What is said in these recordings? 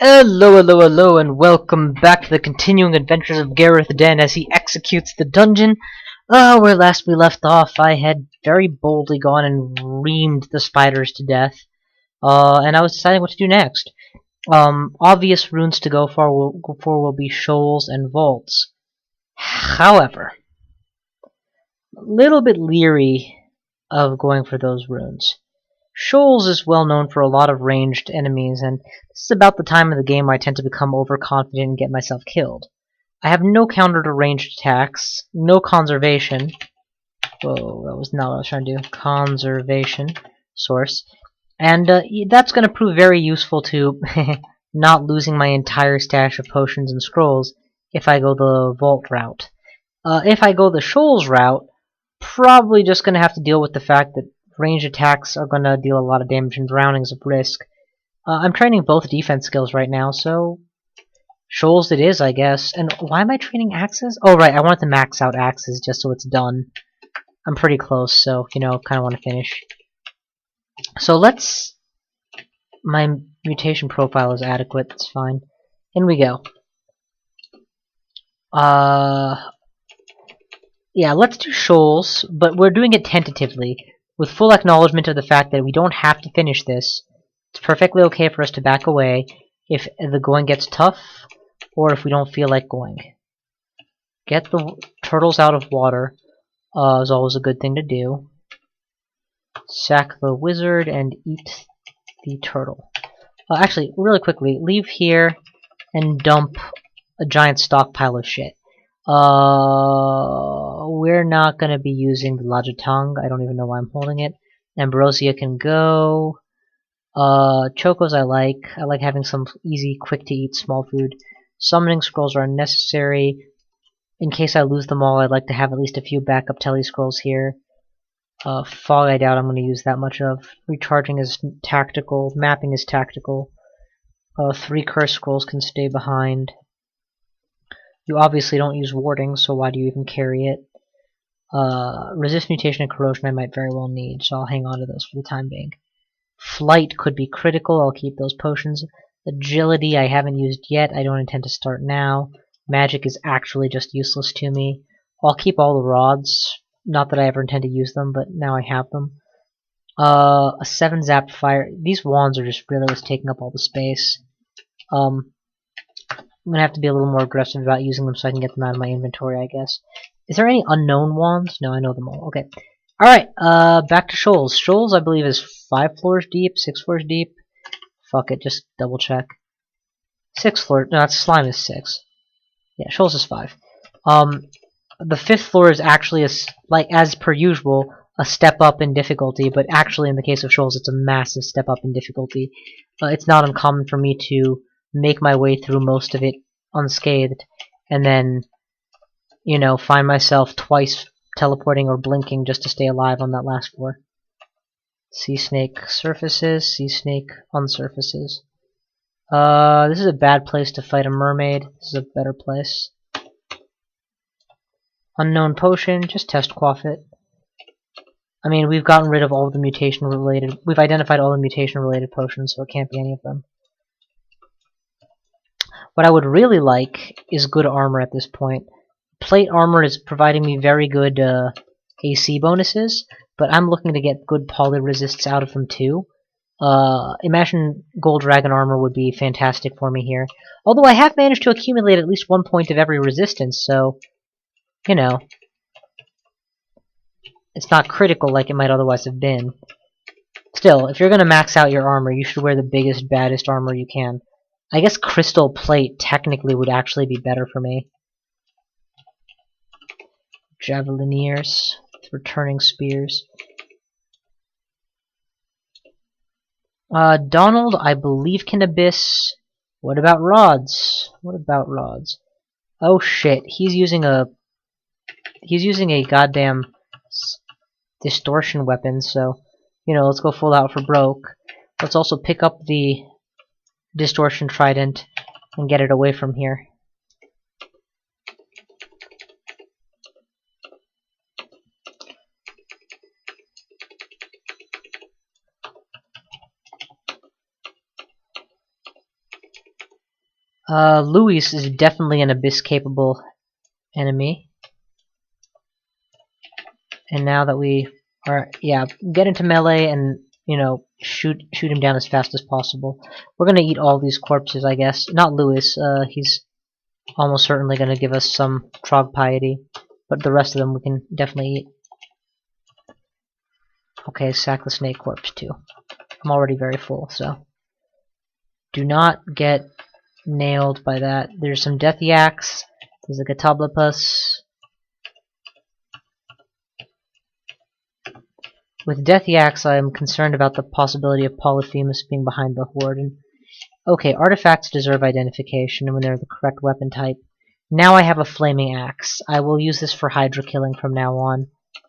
Hello, hello, hello, and welcome back to the continuing adventures of GaratheDen as he executes the dungeon. Where last we left off, I had very boldly gone and reamed the spiders to death. And I was deciding what to do next. Obvious runes to go for will be shoals and vaults. However, a little bit leery of going for those runes. Shoals is well known for a lot of ranged enemies, and this is about the time of the game where I tend to become overconfident and get myself killed. I have no counter to ranged attacks, no conservation. Whoa, that was not what I was trying to do. Conservation source. And that's going to prove very useful to not losing my entire stash of potions and scrolls if I go the vault route. If I go the shoals route, probably just going to have to deal with the fact that range attacks are going to deal a lot of damage and drowning's a risk. I'm training both defense skills right now, so shoals it is, I guess. And why am I training axes? Oh, right, I wanted to max out axes just so it's done. I'm pretty close, so, kind of want to finish. So let's... My mutation profile is adequate, that's fine. In we go. Yeah, let's do shoals, but we're doing it tentatively, with full acknowledgement of the fact that we don't have to finish this. It's perfectly okay for us to back away if the going gets tough, or if we don't feel like going. Get the turtles out of water is always a good thing to do. Sack the wizard and eat the turtle. Actually, really quickly, leave here and dump a giant stockpile of shit. We're not gonna be using the Lajatong. I don't even know why I'm holding it. Ambrosia can go. Chocos I like. I like having some easy, quick to eat small food. Summoning scrolls are unnecessary. In case I lose them all, I'd like to have at least a few backup tele scrolls here. Fog I doubt I'm gonna use that much of. Recharging is tactical. Mapping is tactical. 3 curse scrolls can stay behind. You obviously don't use warding, so why do you even carry it? Resist mutation and corrosion I might very well need, so I'll hang on to those for the time being. Flight could be critical, I'll keep those potions. Agility I haven't used yet, I don't intend to start now. Magic is actually just useless to me. I'll keep all the rods, not that I ever intend to use them, but now I have them. A 7 zap fire. These wands are just really what's taking up all the space. I'm gonna have to be a little more aggressive about using them so I can get them out of my inventory, I guess. Is there any unknown wands? No, I know them all. Okay. Alright, back to shoals. Shoals, I believe, is 5 floors deep, 6 floors deep. Fuck it, just double check. 6 floors. No, that's slime is 6. Yeah, shoals is 5. The 5th floor is actually, as per usual, a step up in difficulty, but actually in the case of shoals, it's a massive step up in difficulty. It's not uncommon for me to make my way through most of it unscathed, and then, find myself twice teleporting or blinking just to stay alive on that last floor. Sea snake surfaces, sea snake unsurfaces. This is a bad place to fight a mermaid. This is a better place. Unknown potion, just test quaff it. I mean, we've gotten rid of all of the mutation related, we've identified all the mutation related potions, so it can't be any of them. What I would really like is good armor at this point. Plate armor is providing me very good AC bonuses, but I'm looking to get good poly resists out of them too. Imagine gold dragon armor would be fantastic for me here. Although I have managed to accumulate at least 1 point of every resistance, so, it's not critical like it might otherwise have been. Still, if you're gonna max out your armor, you should wear the biggest, baddest armor you can. I guess crystal plate technically would actually be better for me. Javelineers, returning spears. Donald, I believe, can abyss. What about rods? What about rods? Oh shit, he's using a goddamn distortion weapon, so, let's go full out for broke. Let's also pick up the distortion trident and get it away from here. Luis is definitely an abyss-capable enemy. And now that we are, yeah, get into melee and, you know, shoot him down as fast as possible. We're gonna eat all these corpses, I guess. Not Luis, he's almost certainly gonna give us some Trog piety. But the rest of them we can definitely eat. Okay, sack the snake corpse too. I'm already very full, so do not get nailed by that. There's some death yaks. There's a Catablopus. With death yaks, I am concerned about the possibility of Polyphemus being behind the horde. And okay, artifacts deserve identification when they're the correct weapon type. Now I have a flaming axe. I will use this for Hydra killing from now on.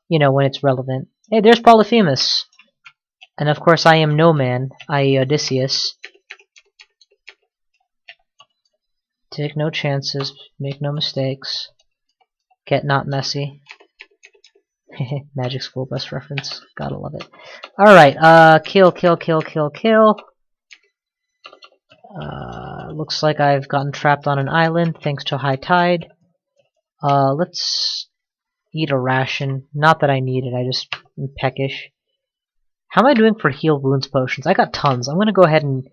You know, when it's relevant. Hey, there's Polyphemus! And of course I am no man, i.e. Odysseus. Take no chances, make no mistakes. Get not messy. Magic School Bus reference. Gotta love it. Alright, kill. Looks like I've gotten trapped on an island thanks to high tide. Let's eat a ration. Not that I need it, I just am peckish. How am I doing for heal wounds potions? I got tons. I'm gonna go ahead and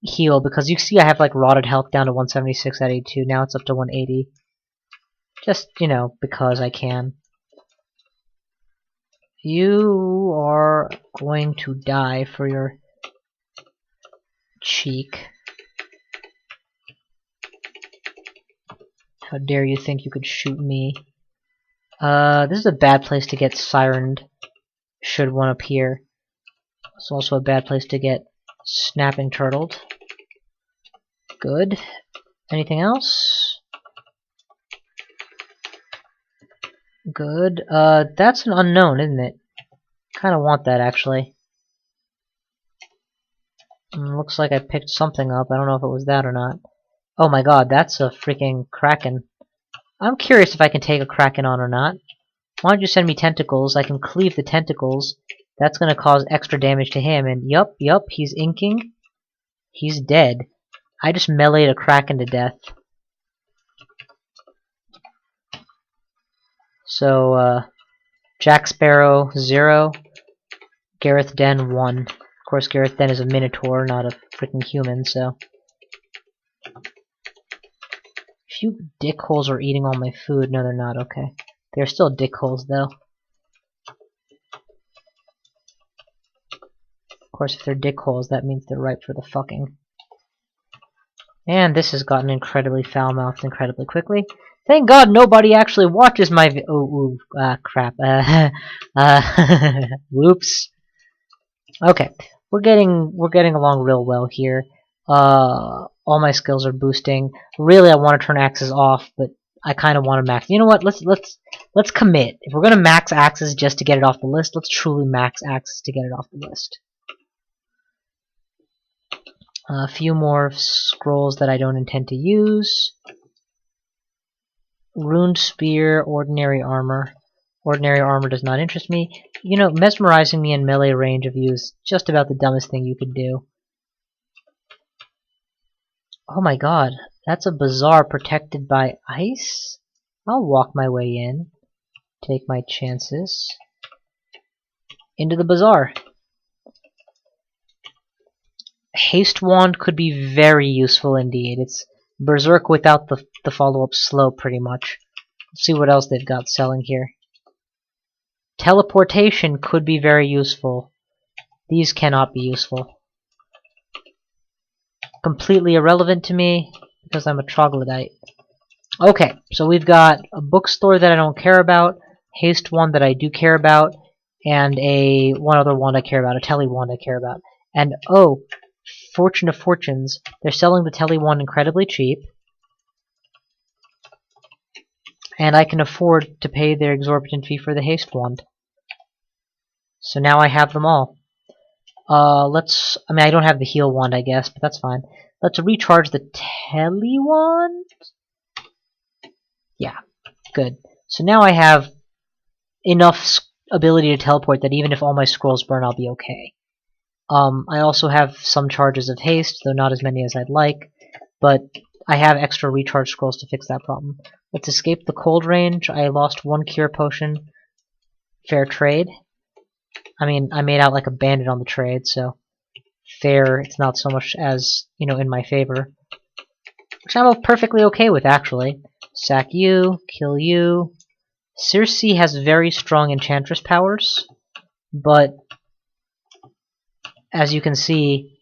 heal because you see I have like rotted health down to 176 at 82. Now it's up to 180. Just, you know, because I can. You are going to die for your cheek. How dare you think you could shoot me? This is a bad place to get sirened, should one appear. It's also a bad place to get snapping turtled. Good. Anything else? Good. That's an unknown, isn't it? Kinda want that, actually. Looks like I picked something up. I don't know if it was that or not. Oh my god, that's a freaking kraken. I'm curious if I can take a kraken on or not. Why don't you send me tentacles? I can cleave the tentacles. That's gonna cause extra damage to him, and yup, he's inking. He's dead. I just meleeed a kraken to death. So, Jack Sparrow, 0. GaratheDen, 1. Of course, GaratheDen is a minotaur, not a freaking human, so... Few dickholes are eating all my food. No, they're not. Okay. They're still dickholes, though. Of course, if they're dickholes, that means they're ripe for the fucking. And this has gotten incredibly foul-mouthed incredibly quickly. Thank God nobody actually watches my crap. Whoops. Okay, we're getting along real well here. All my skills are boosting. Really, I want to turn axes off, but I kind of want to max. You know what? Let's commit. If we're gonna max axes just to get it off the list, let's truly max axes to get it off the list. A few more scrolls that I don't intend to use. Runed spear, ordinary armor. Ordinary armor does not interest me. You know, mesmerizing me in melee range of you is just about the dumbest thing you could do. Oh my god, that's a bazaar protected by ice? I'll walk my way in. Take my chances. Into the bazaar. Haste wand could be very useful indeed. It's berserk without the follow-up slow, pretty much. Let's see what else they've got selling here. Teleportation could be very useful. These cannot be useful. Completely irrelevant to me because I'm a troglodyte. Okay, so we've got a bookstore that I don't care about, haste wand that I do care about, and one other wand I care about, a tele wand I care about. And oh, fortune of fortunes, they're selling the tele wand incredibly cheap, and I can afford to pay their exorbitant fee for the haste wand. So now I have them all. I mean, I don't have the heal wand, I guess, but that's fine. Let's recharge the tele wand. Yeah, good. So now I have enough ability to teleport that even if all my scrolls burn, I'll be okay. I also have some charges of haste, though not as many as I'd like, but I have extra recharge scrolls to fix that problem. Let's escape the cold range. I lost 1 cure potion. Fair trade. I mean, I made out like a bandit on the trade, so fair, it's not so much as, you know, in my favor. Which I'm perfectly okay with, actually. Sack you, kill you. Circe has very strong enchantress powers, but as you can see,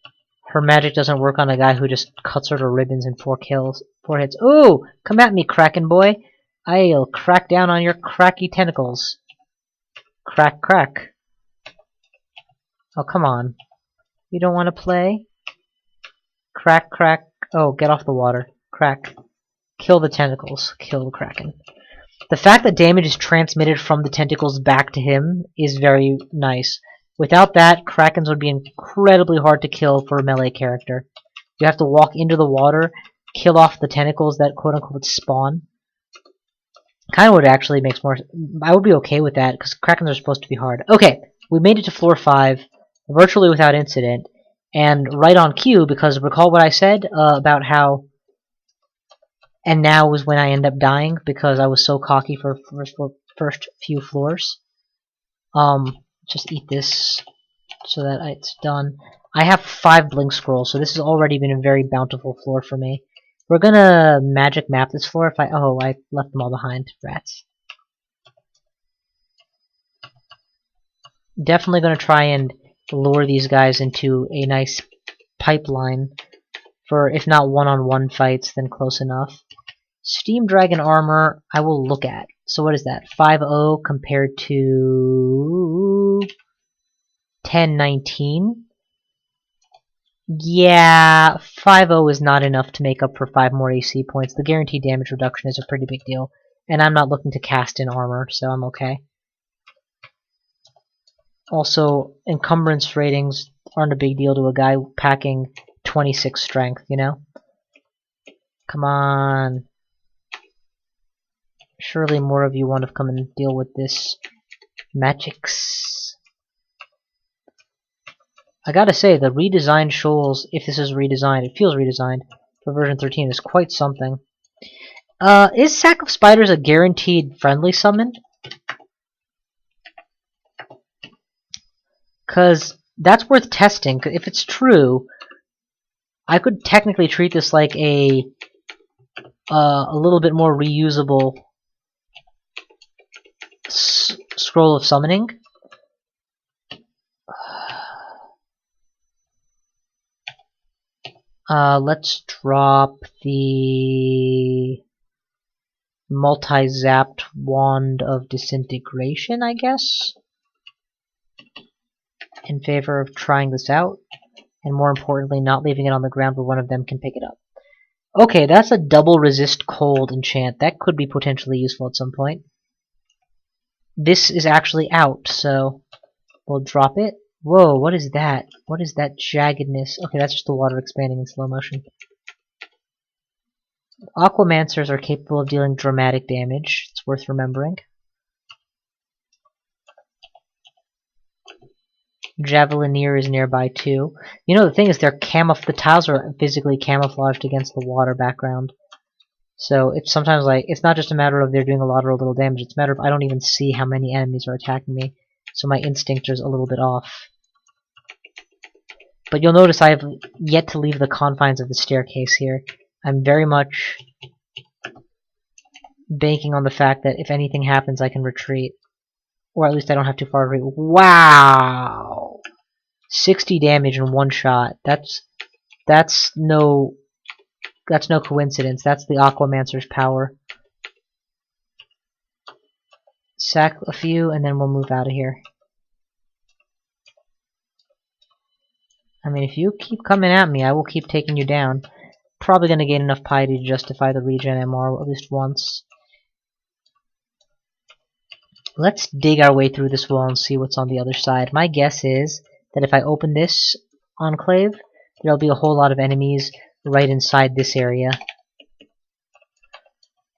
her magic doesn't work on a guy who just cuts her to ribbons in 4 hits. Ooh! Come at me, Kraken boy! I'll crack down on your cracky tentacles. Crack, crack. Oh, come on. You don't want to play? Crack, crack. Oh, get off the water. Crack. Kill the tentacles. Kill the Kraken. The fact that damage is transmitted from the tentacles back to him is very nice. Without that, Krakens would be incredibly hard to kill for a melee character. You have to walk into the water, kill off the tentacles that quote-unquote spawn. Kind of what actually makes more... I would be okay with that, because Krakens are supposed to be hard. Okay, we made it to floor 5, virtually without incident, and right on cue, because recall what I said about how... And now was when I end up dying, because I was so cocky for first few floors. Just eat this, so that it's done. I have 5 blink scrolls, so this has already been a very bountiful floor for me. We're gonna magic map this floor if I... Oh, I left them all behind. Rats. Definitely gonna try and lure these guys into a nice pipeline for, if not one-on-one fights, then close enough. Steam Dragon armor, I will look at. So what is that? 5-0 compared to 10-19? Yeah, 5-0 is not enough to make up for 5 more AC points. The guaranteed damage reduction is a pretty big deal. And I'm not looking to cast in armor, so I'm okay. Also, encumbrance ratings aren't a big deal to a guy packing 26 strength, you know? Come on. Surely more of you want to come and deal with this magics. I gotta say, the redesigned shoals, if this is redesigned, it feels redesigned, for version 13 is quite something. Is Sack of Spiders a guaranteed friendly summon? Cause that's worth testing. If it's true, I could technically treat this like a little bit more reusable scroll of summoning. Let's drop the multi-zapped wand of disintegration, I guess, in favor of trying this out, and more importantly, not leaving it on the ground where one of them can pick it up. Okay, that's a double resist cold enchant. That could be potentially useful at some point. This is actually out, so we'll drop it. Whoa, what is that? What is that jaggedness? Okay, that's just the water expanding in slow motion. Aquamancers are capable of dealing dramatic damage. It's worth remembering. Javelineer is nearby too. You know, the thing is, the tiles are physically camouflaged against the water background. So it's sometimes like, it's not just a matter of they're doing a lot or a little damage, it's a matter of I don't even see how many enemies are attacking me. So my instinct is a little bit off. But you'll notice I have yet to leave the confines of the staircase here. I'm very much banking on the fact that if anything happens I can retreat. Or at least I don't have too far to retreat. Wow! 60 damage in one shot. That's no coincidence. That's the Aquamancer's power. Sack a few and then we'll move out of here. I mean, if you keep coming at me, I will keep taking you down. Probably going to gain enough piety to justify the regen MR at least once. Let's dig our way through this wall and see what's on the other side. My guess is that if I open this enclave, there'll be a whole lot of enemies right inside this area.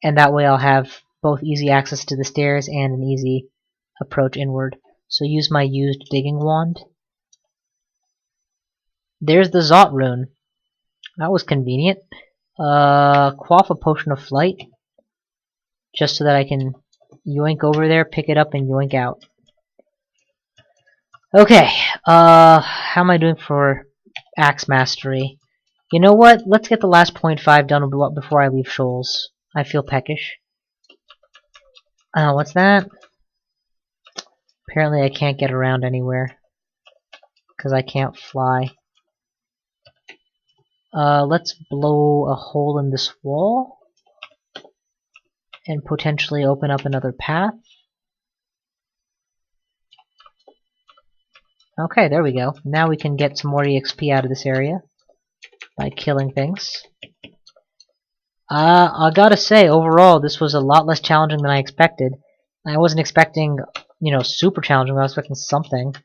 And that way I'll have both easy access to the stairs and an easy approach inward. So use my used digging wand. There's the Zot rune. That was convenient. Quaff a potion of flight, just so that I can yoink over there, pick it up, and yoink out. Okay, how am I doing for axe mastery? You know what? Let's get the last 0.5 done before I leave Shoals. I feel peckish. What's that? Apparently I can't get around anywhere, because I can't fly. Let's blow a hole in this wall, and potentially open up another path. Okay, there we go. Now we can get some more EXP out of this area by killing things. I gotta say, overall, this was a lot less challenging than I expected. I wasn't expecting, you know, super challenging, I was expecting something.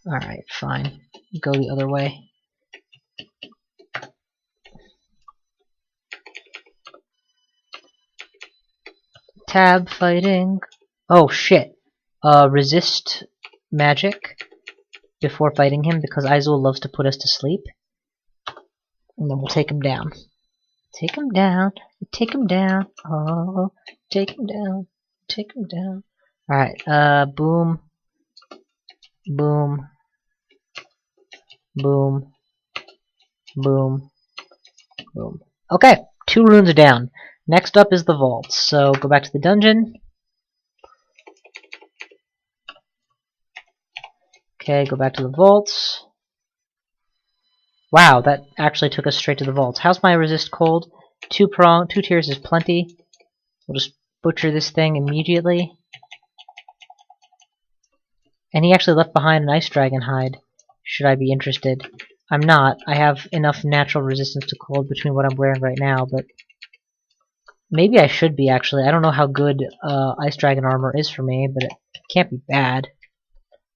Alright, fine. Go the other way. Tab fighting. Oh shit. Resist magic before fighting him, because Izul loves to put us to sleep. And then we'll take him down. Take him down. Take him down. Oh, take him down. Take him down. Alright, boom. Boom. Boom. Boom. Boom. Okay, 2 runes are down. Next up is the vault. So go back to the dungeon. Okay, go back to the vaults. Wow, that actually took us straight to the vaults. How's my resist cold? 2 tiers is plenty. We'll just butcher this thing immediately. And he actually left behind an ice dragon hide. Should I be interested? I'm not. I have enough natural resistance to cold between what I'm wearing right now, but maybe I should be, actually. I don't know how good ice dragon armor is for me, but it can't be bad.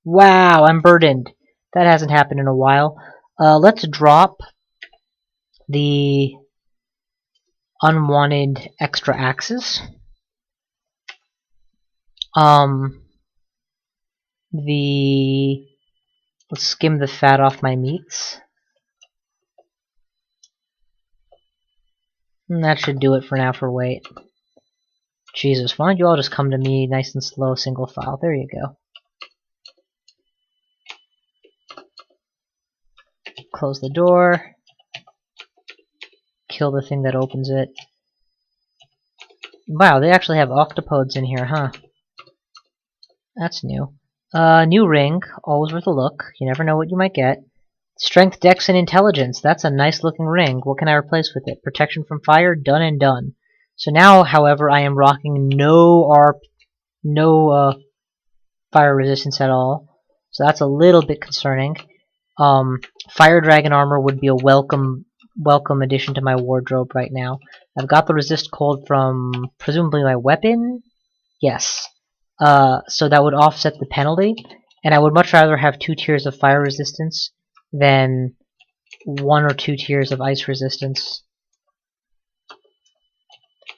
Wow, I'm burdened. That hasn't happened in a while. Let's drop the unwanted extra axes. Let's skim the fat off my meats. And that should do it for now for weight. Jesus, why don't you all just come to me nice and slow, single file? There you go. Close the door. Kill the thing that opens it. Wow, they actually have octopodes in here, huh? That's new. New ring. Always worth a look. You never know what you might get. Strength, Dex, and Intelligence. That's a nice looking ring. What can I replace with it? Protection from fire? Done and done. So now, however, I am rocking no fire resistance at all. So that's a little bit concerning. Fire dragon armor would be a welcome addition to my wardrobe right now. I've got the resist cold from presumably my weapon? Yes. So that would offset the penalty, and I would much rather have 2 tiers of fire resistance than 1 or 2 tiers of ice resistance.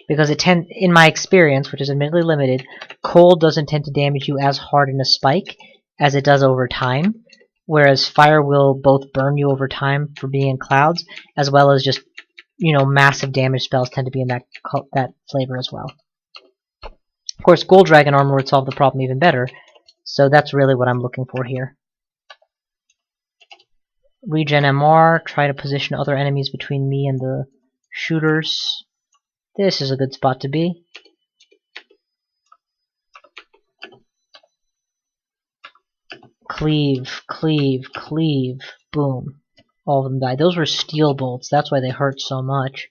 Because in my experience, which is admittedly limited, cold doesn't tend to damage you as hard in a spike as it does over time, whereas fire will both burn you over time for being in clouds, as well as just, you know, massive damage spells tend to be in that flavor as well. Of course, gold dragon armor would solve the problem even better, so that's really what I'm looking for here. Regen MR, try to position other enemies between me and the shooters. This is a good spot to be. Cleave, cleave, cleave. Boom. All of them died. Those were steel bolts, that's why they hurt so much.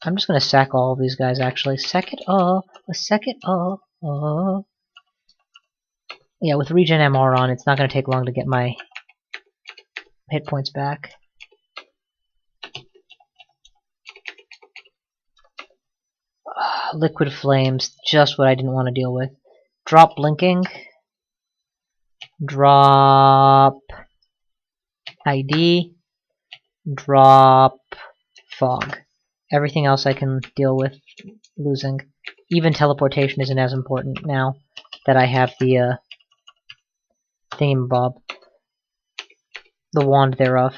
I'm just gonna sack all of these guys, actually. Sack it all. Sack it all. Oh. Yeah, with Regen MR on, it's not gonna take long to get my hit points back. Liquid flames, just what I didn't want to deal with. Drop blinking. Drop ID. Drop fog. Everything else I can deal with losing. Even teleportation isn't as important now that I have the thingamabob. the wand thereof.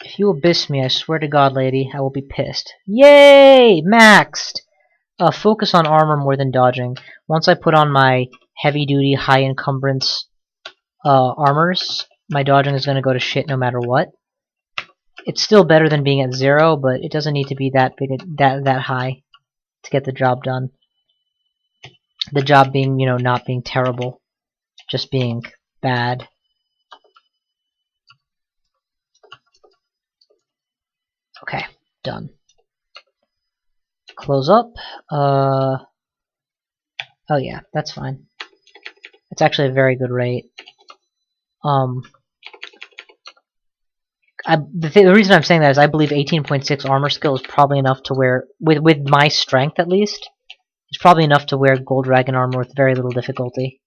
If you abyss me, I swear to God, lady, I will be pissed. Yay! Maxed! Focus on armor more than dodging. Once I put on my heavy-duty, high-encumbrance armors, my dodging is going to go to shit no matter what. It's still better than being at 0, but it doesn't need to be that big, that high to get the job done. The job being, you know, not being terrible, just being bad. Okay, done. Close up. Oh yeah, that's fine. It's actually a very good rate. The reason I'm saying that is I believe 18.6 armor skill is probably enough to wear, with my strength at least, it's probably enough to wear gold dragon armor with very little difficulty.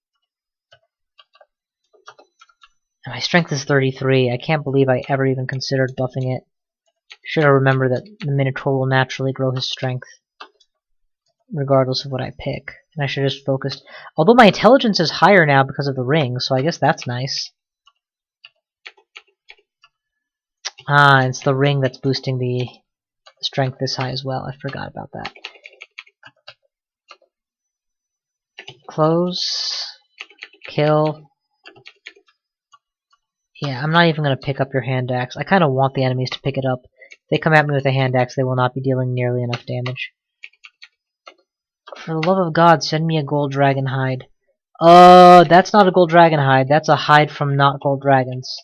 And my strength is 33. I can't believe I ever even considered buffing it. Should I remember that the Minotaur will naturally grow his strength, regardless of what I pick. And I should have just focused. Although my intelligence is higher now because of the ring, so I guess that's nice. Ah, it's the ring that's boosting the strength this high as well. I forgot about that. Close. Kill. Yeah, I'm not even going to pick up your hand axe. I kind of want the enemies to pick it up. If they come at me with a hand axe, they will not be dealing nearly enough damage. For the love of God, send me a gold dragon hide. That's not a gold dragon hide. That's a hide from not gold dragons.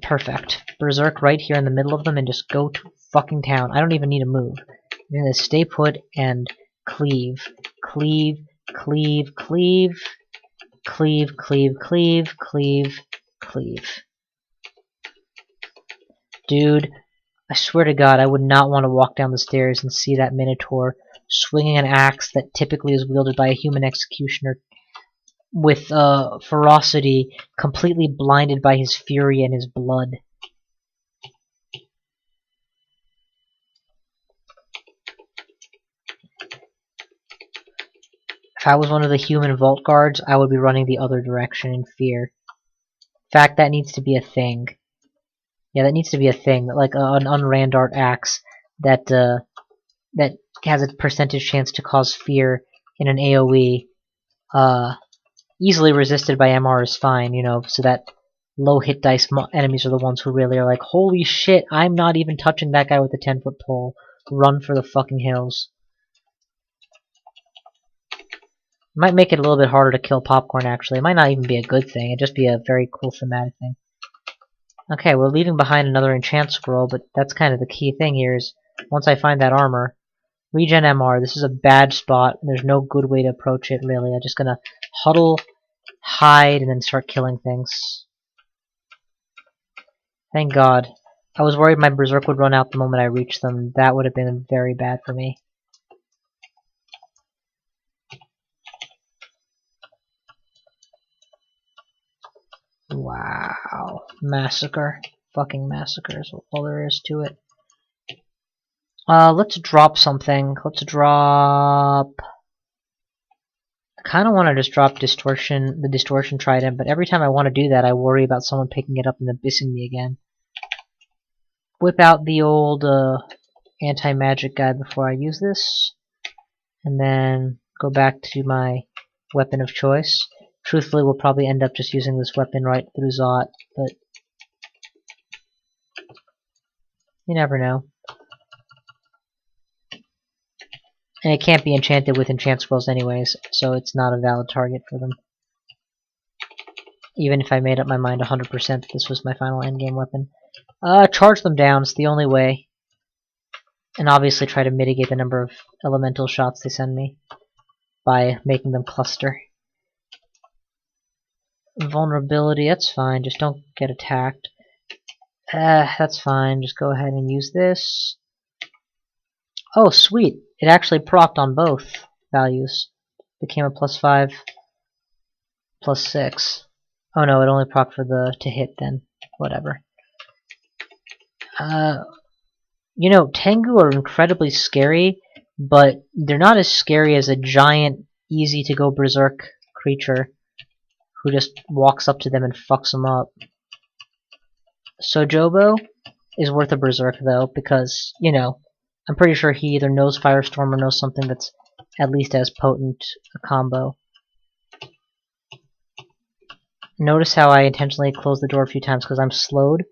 Perfect. Berserk right here in the middle of them and just go to fucking town. I don't even need to move. I'm gonna stay put and cleave. Cleave, cleave, cleave. Cleave, cleave, cleave, cleave, cleave. Dude, I swear to God, I would not want to walk down the stairs and see that Minotaur swinging an axe that typically is wielded by a human executioner with ferocity, completely blinded by his fury and his blood. If I was one of the human vault guards, I would be running the other direction in fear. In fact, that needs to be a thing. Yeah, that needs to be a thing, like an unrandart axe that that has a percentage chance to cause fear in an AoE. Easily resisted by MR is fine, you know, so that low hit dice enemies are the ones who really are like, holy shit, I'm not even touching that guy with a 10-foot pole. Run for the fucking hills. Might make it a little bit harder to kill popcorn, actually. It might not even be a good thing. It'd just be a very cool thematic thing. Okay, we're leaving behind another enchant scroll, but that's kind of the key thing here is, once I find that armor, regen MR, this is a bad spot, and there's no good way to approach it, really. I'm just gonna huddle, hide, and then start killing things. Thank God. I was worried my berserk would run out the moment I reached them. That would have been very bad for me. Wow. Massacre. Fucking massacre is all there is to it. Let's drop something. Let's drop... I kind of want to just drop distortion, the distortion trident, but every time I want to do that, I worry about someone picking it up and abyssing me again. Whip out the old anti-magic guy before I use this, and then go back to my weapon of choice. Truthfully, we'll probably end up just using this weapon right through Zot, but you never know. And it can't be enchanted with enchant scrolls anyways, so it's not a valid target for them. Even if I made up my mind 100% that this was my final endgame weapon. Charge them down, it's the only way. And obviously try to mitigate the number of elemental shots they send me by making them cluster. Vulnerability, that's fine, just don't get attacked. That's fine, just go ahead and use this. Oh, sweet. It actually procced on both values. Became a +5, +6. Oh no, it only procced for the to hit then. Whatever. You know, Tengu are incredibly scary, but they're not as scary as a giant easy to go berserk creature who just walks up to them and fucks them up. Sojobo is worth a berserk though, because, you know, I'm pretty sure he either knows Firestorm or knows something that's at least as potent a combo. Notice how I intentionally closed the door a few times because I'm slowed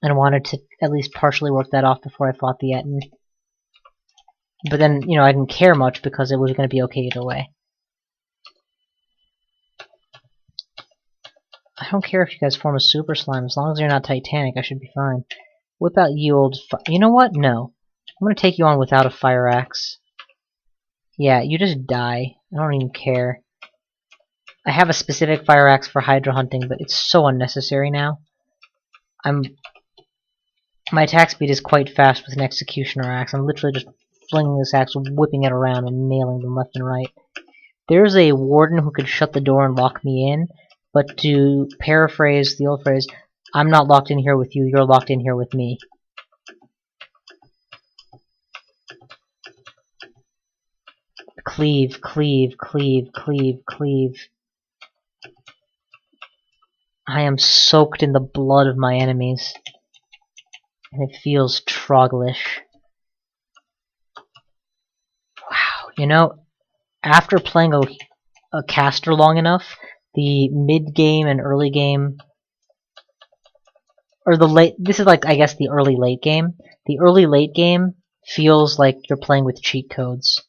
and wanted to at least partially work that off before I fought the Etten. But then, you know, I didn't care much because it was going to be okay either way. I don't care if you guys form a super slime. As long as you're not Titanic, I should be fine. Whip out you old you know what? No. I'm going to take you on without a fire axe. Yeah, you just die. I don't even care. I have a specific fire axe for Hydra hunting, but it's so unnecessary now. My attack speed is quite fast with an Executioner axe. I'm literally just flinging this axe, whipping it around, and nailing them left and right. There's a warden who could shut the door and lock me in, but to paraphrase the old phrase, I'm not locked in here with you, you're locked in here with me. Cleave, cleave, cleave, cleave, cleave. I am soaked in the blood of my enemies, and it feels trogglish. Wow, you know, after playing a caster long enough, the mid-game and early game, or the late, this is like, I guess, the early-late game. The early-late game feels like you're playing with cheat codes.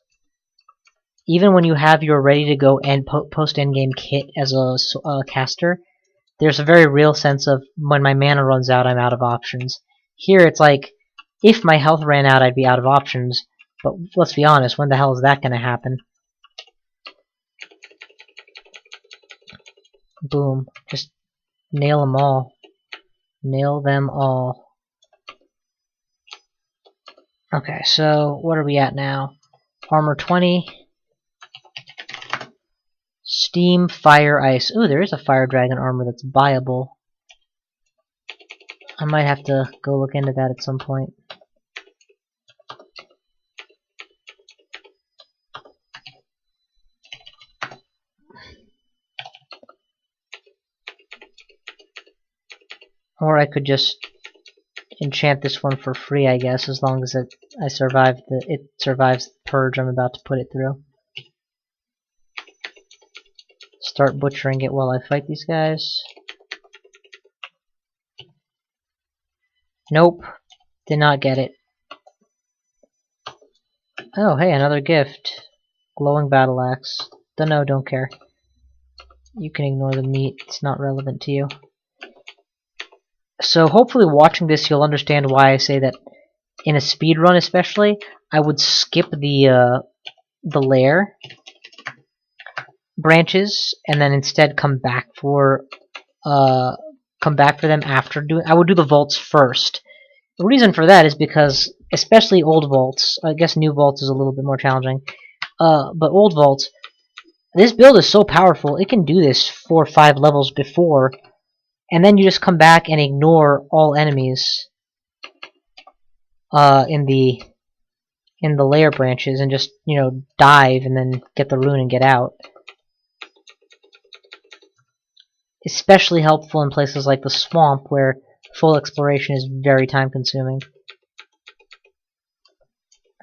Even when you have your ready-to-go post-endgame kit as a caster, there's a very real sense of when my mana runs out, I'm out of options. Here it's like, if my health ran out, I'd be out of options, but let's be honest, when the hell is that gonna happen? Boom. Just nail them all. Nail them all. Okay, so what are we at now? Armor 20. Steam, Fire, Ice. Ooh, there is a Fire Dragon armor that's buyable. I might have to go look into that at some point. Or I could just enchant this one for free, I guess, as long as it survives the purge I'm about to put it through. Start butchering it while I fight these guys. Nope. Did not get it. Oh, hey, another gift. Glowing battle axe. Don't care. You can ignore the meat. It's not relevant to you. So hopefully watching this you'll understand why I say that in a speed run especially, I would skip the lair branches and then instead come back for them after doing. I would do the vaults first. The reason for that is because, especially old vaults, I guess new vaults is a little bit more challenging, but old vaults, this build is so powerful, it can do this 4 or 5 levels before, and then you just come back and ignore all enemies in the lair branches and just, you know, dive and then get the rune and get out. Especially helpful in places like the swamp where full exploration is very time consuming.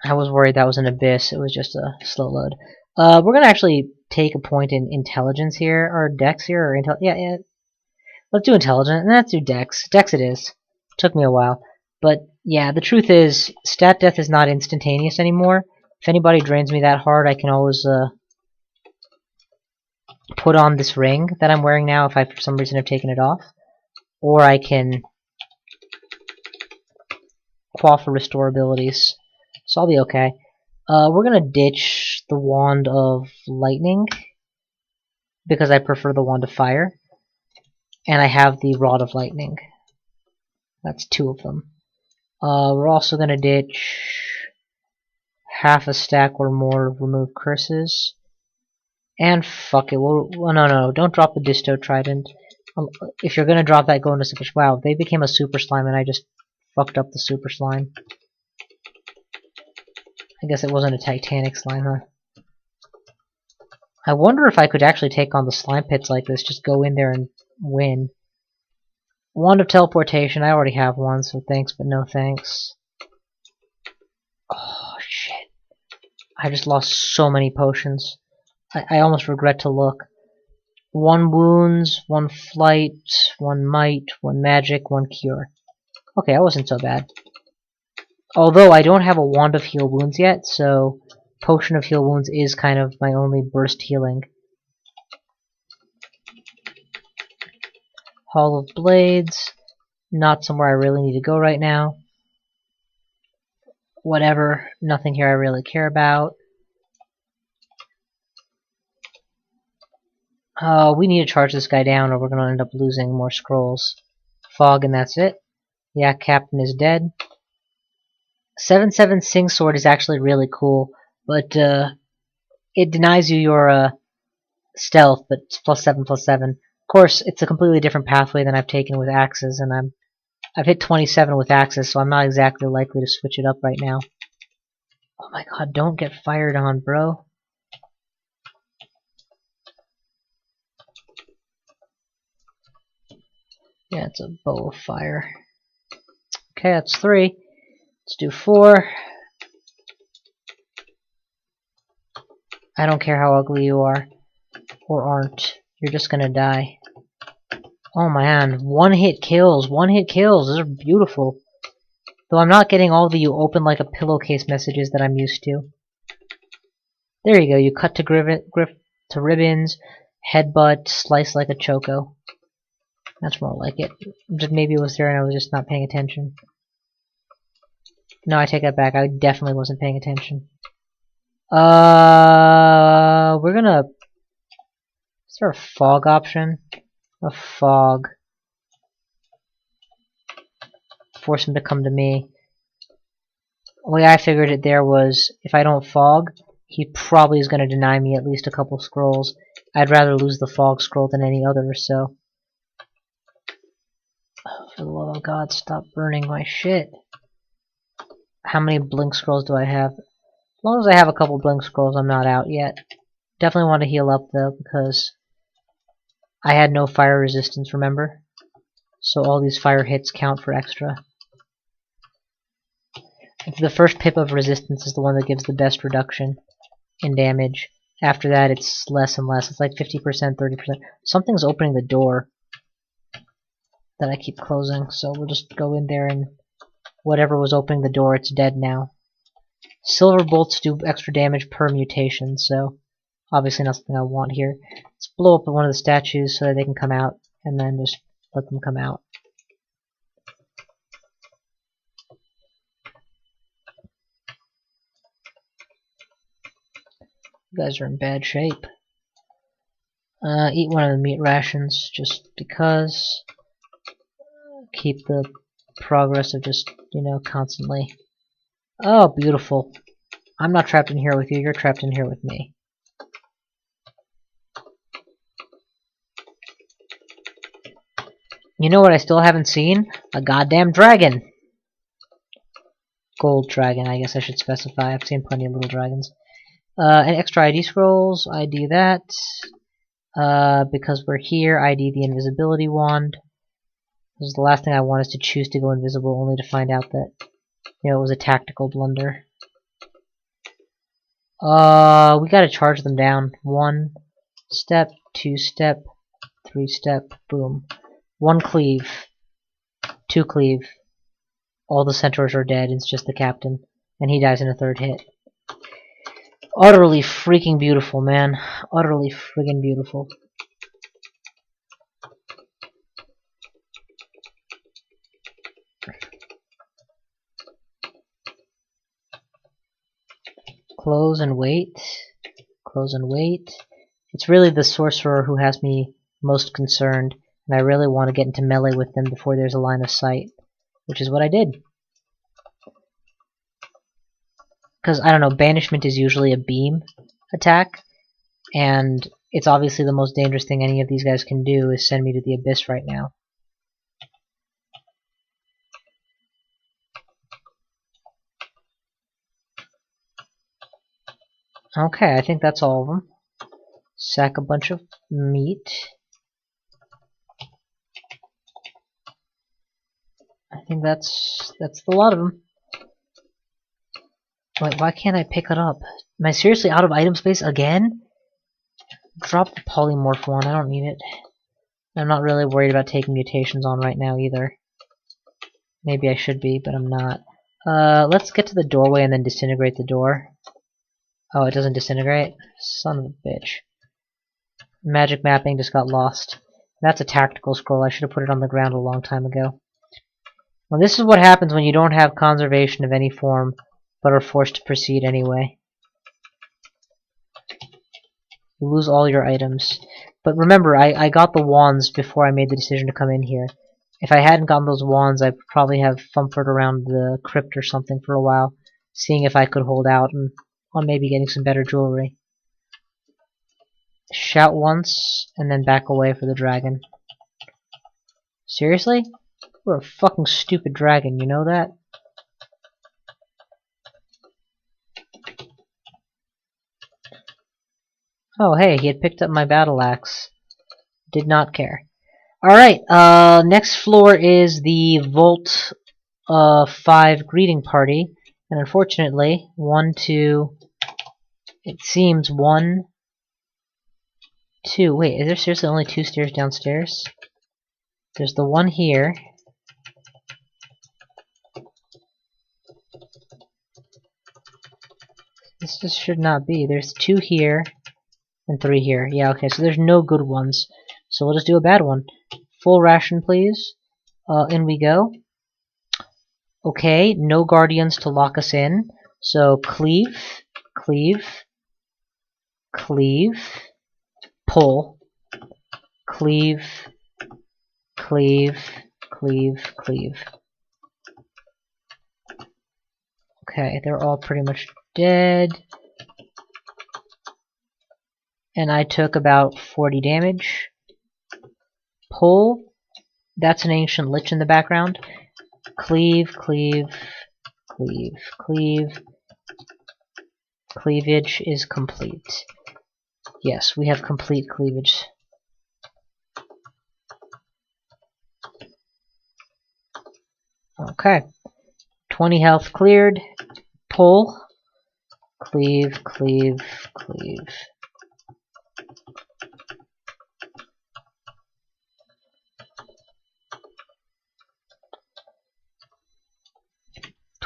I was worried that was an abyss, it was just a slow load. We're gonna actually take a point in intelligence here, or dex here, or yeah. Let's do intelligence, and let's do dex. Dex it is. Took me a while. But yeah, the truth is, stat death is not instantaneous anymore. If anybody drains me that hard, I can always put on this ring that I'm wearing now if I for some reason have taken it off. Or I can quaff for restore abilities. So I'll be okay. We're gonna ditch the Wand of Lightning because I prefer the Wand of Fire. And I have the Rod of Lightning. That's 2 of them. We're also gonna ditch half a stack or more of Remove Curses. And fuck it, no, don't drop the Disto Trident. If you're gonna drop that, go into Super Slime. Wow, they became a Super Slime and I just fucked up the Super Slime. I guess it wasn't a Titanic Slime, huh? I wonder if I could actually take on the slime pits like this, just go in there and win. Wand of teleportation, I already have one, so thanks but no thanks. Oh shit. I just lost so many potions. I almost regret to look. 1 wounds, 1 flight, 1 might, 1 magic, 1 cure. Okay, that wasn't so bad. Although I don't have a wand of heal wounds yet, so potion of heal wounds is kind of my only burst healing. Hall of Blades, not somewhere I really need to go right now. Whatever, nothing here I really care about. We need to charge this guy down or we're gonna end up losing more scrolls. Fog and that's it. Yeah, Captain is dead. 7/7 Sing Sword is actually really cool, but it denies you your stealth, but it's +7/+7. Of course, it's a completely different pathway than I've taken with axes, and I've hit 27 with axes, so I'm not exactly likely to switch it up right now. Oh my god, don't get fired on, bro. Yeah, it's a bow of fire. Okay, that's 3. Let's do 4. I don't care how ugly you are. Or aren't. You're just gonna die. Oh man, 1-hit kills. 1-hit kills. Those are beautiful. Though I'm not getting all the you open like a pillowcase messages that I'm used to. There you go, you cut to ribbons, headbutt, slice like a choco. That's more like it. Just maybe it was there and I was just not paying attention. No, I take that back. I definitely wasn't paying attention. We're gonna... Is there a fog option? A fog. Force him to come to me. The way I figured it there was, if I don't fog, he probably is going to deny me at least a couple scrolls. I'd rather lose the fog scroll than any other, so... Oh, for the love of God, stop burning my shit. How many blink scrolls do I have? As long as I have a couple blink scrolls, I'm not out yet. Definitely want to heal up, though, because I had no fire resistance, remember? So all these fire hits count for extra. The first pip of resistance is the one that gives the best reduction in damage. After that, it's less and less. It's like 50%, 30%. Something's opening the door that I keep closing, so we'll just go in there and whatever was opening the door, it's dead now. Silver bolts do extra damage per mutation, so obviously not something I want here. Let's blow up one of the statues so that they can come out, and then just let them come out. You guys are in bad shape. Eat one of the meat rations just because. Keep the progress of just, constantly. Oh, beautiful. I'm not trapped in here with you, you're trapped in here with me. You know what I still haven't seen? A goddamn dragon! Gold dragon, I guess I should specify. I've seen plenty of little dragons. And extra ID scrolls, ID that. Because we're here, ID the invisibility wand. This is the last thing I want is to choose to go invisible only to find out that, it was a tactical blunder. We gotta charge them down. 1 step, 2 step, 3 step, boom. 1 cleave. 2 cleave. All the centaurs are dead, it's just the captain. And he dies in a 3rd hit. Utterly freaking beautiful, man. Utterly friggin' beautiful. Close and wait. Close and wait. It's really the sorcerer who has me most concerned, and I really want to get into melee with them before there's a line of sight, which is what I did. Because, I don't know, banishment is usually a beam attack, and it's obviously the most dangerous thing any of these guys can do is send me to the abyss right now. Okay, I think that's all of them. Sack a bunch of meat. I think that's the lot of them. Wait, why can't I pick it up? Am I seriously out of item space again? Drop the polymorph one, I don't need it. I'm not really worried about taking mutations on right now either. Maybe I should be, but I'm not. Let's get to the doorway and then disintegrate the door. Oh, it doesn't disintegrate? Son of a bitch. Magic mapping just got lost. That's a tactical scroll. I should have put it on the ground a long time ago. Well, this is what happens when you don't have conservation of any form, but are forced to proceed anyway. You lose all your items. But remember, I got the wands before I made the decision to come in here. If I hadn't gotten those wands, I'd probably have fumpered around the crypt or something for a while, seeing if I could hold out and on maybe getting some better jewelry. Shout once, and then back away for the dragon. Seriously? You're a fucking stupid dragon, you know that? Oh hey, he had picked up my battle axe. Did not care. Alright, next floor is the Vault 5 greeting party. And unfortunately, it seems 1, 2, wait, is there seriously only 2 stairs downstairs? There's the one here. This just should not be. There's 2 here, and 3 here. Yeah, okay, so there's no good ones. So we'll just do a bad one. Full ration, please. In we go. Okay, no guardians to lock us in. So cleave, cleave, cleave, pull, cleave, cleave, cleave, cleave. Okay, they're all pretty much dead. And I took about 40 damage. Pull. That's an ancient lich in the background. Cleave, cleave, cleave, cleave. Cleavage is complete. Yes, we have complete cleavage. Okay. 20 health cleared. Pull. Cleave, cleave, cleave.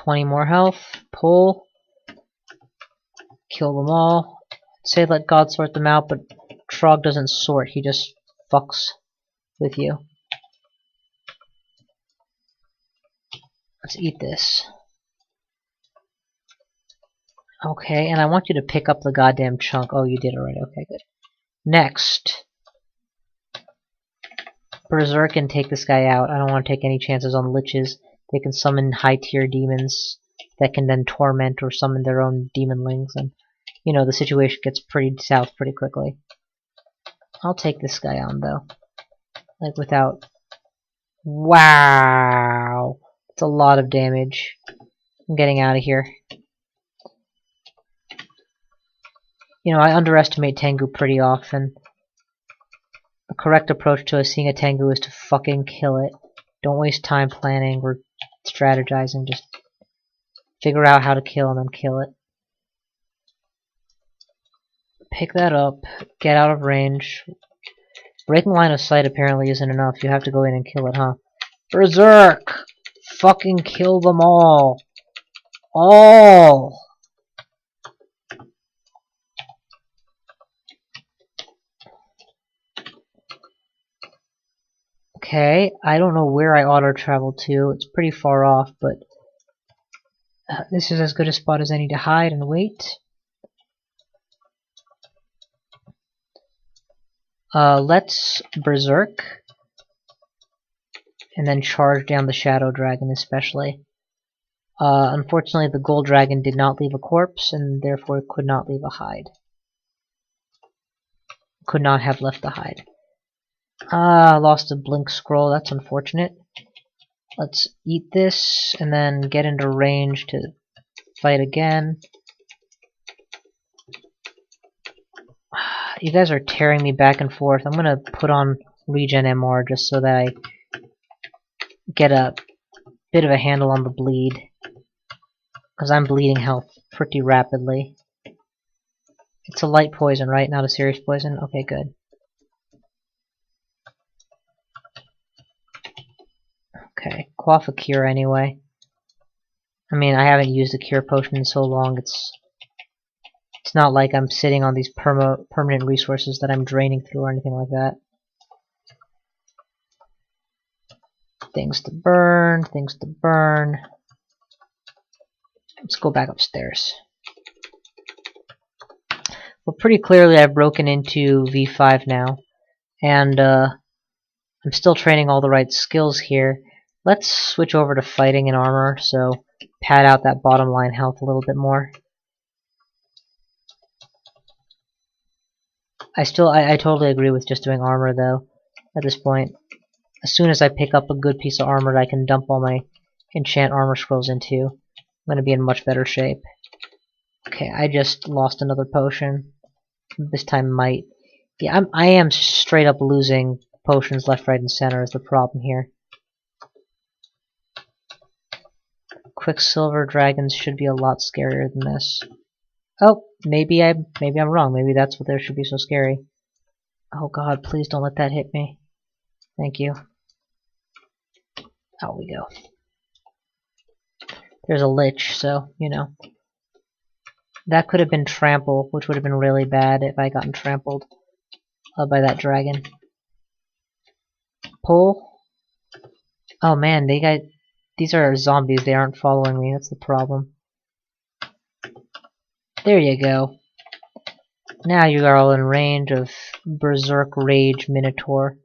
More health. Pull. Kill them all. I'd say let God sort them out, but Trog doesn't sort, he just fucks with you. Let's eat this. Okay, and I want you to pick up the goddamn chunk. Oh, you did already. Okay, good. Next. Berserk and take this guy out. I don't want to take any chances on liches. They can summon high-tier demons that can then torment or summon their own demonlings, and, you know, the situation gets pretty south pretty quickly. I'll take this guy on, though. Like, without... Wow! It's a lot of damage. I'm getting out of here. You know, I underestimate Tengu pretty often. The correct approach to seeing a Tengu is to fucking kill it. Don't waste time planning or strategizing, just figure out how to kill and then kill it. Pick that up, get out of range. Breaking line of sight apparently isn't enough, you have to go in and kill it, huh? Berserk! Fucking kill them all! All! Okay, I don't know where I auto-travel to, it's pretty far off, but this is as good a spot as any to hide and wait. Let's Berserk, and then charge down the Shadow Dragon especially. Unfortunately, the Gold Dragon did not leave a corpse, and therefore could not leave a hide. Could not have left the hide. Lost a blink scroll, that's unfortunate. Let's eat this, and then get into range to fight again. You guys are tearing me back and forth. I'm gonna put on regen MR just so that I get a bit of a handle on the bleed. Because I'm bleeding health pretty rapidly. It's a light poison, right? Not a serious poison? Okay, good. Okay, quaff a cure anyway. I mean, I haven't used a cure potion in so long, it's not like I'm sitting on these permanent resources that I'm draining through or anything like that. Things to burn, things to burn. Let's go back upstairs. Well, pretty clearly I've broken into V5 now, and I'm still training all the right skills here. Let's switch over to fighting and armor, so pad out that bottom line health a little bit more. I totally agree with just doing armor though, at this point. As soon as I pick up a good piece of armor that I can dump all my enchant armor scrolls into, I'm going to be in much better shape. Okay, I just lost another potion. This time might. Yeah, I am straight up losing potions left, right, and center is the problem here. Quicksilver dragons should be a lot scarier than this. Oh, maybe I'm wrong. Maybe that's what there should be so scary. Oh god, please don't let that hit me. Thank you. Out we go. There's a lich, so, you know. That could have been trample, which would have been really bad if I gotten trampled by that dragon. Pull. Oh man, these are zombies. They aren't following me. That's the problem. There you go. Now you are all in range of Berserk Rage Minotaur.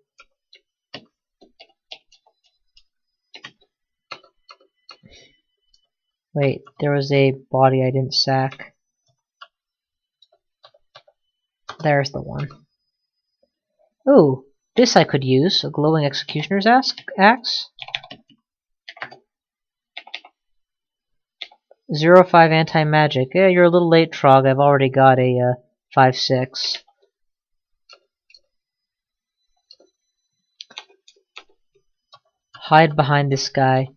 Wait, there was a body I didn't sack. There's the one. Ooh, this I could use. A glowing executioner's axe. 0.5 anti-magic. Yeah, you're a little late, Trog. I've already got a 5.6. Hide behind this guy.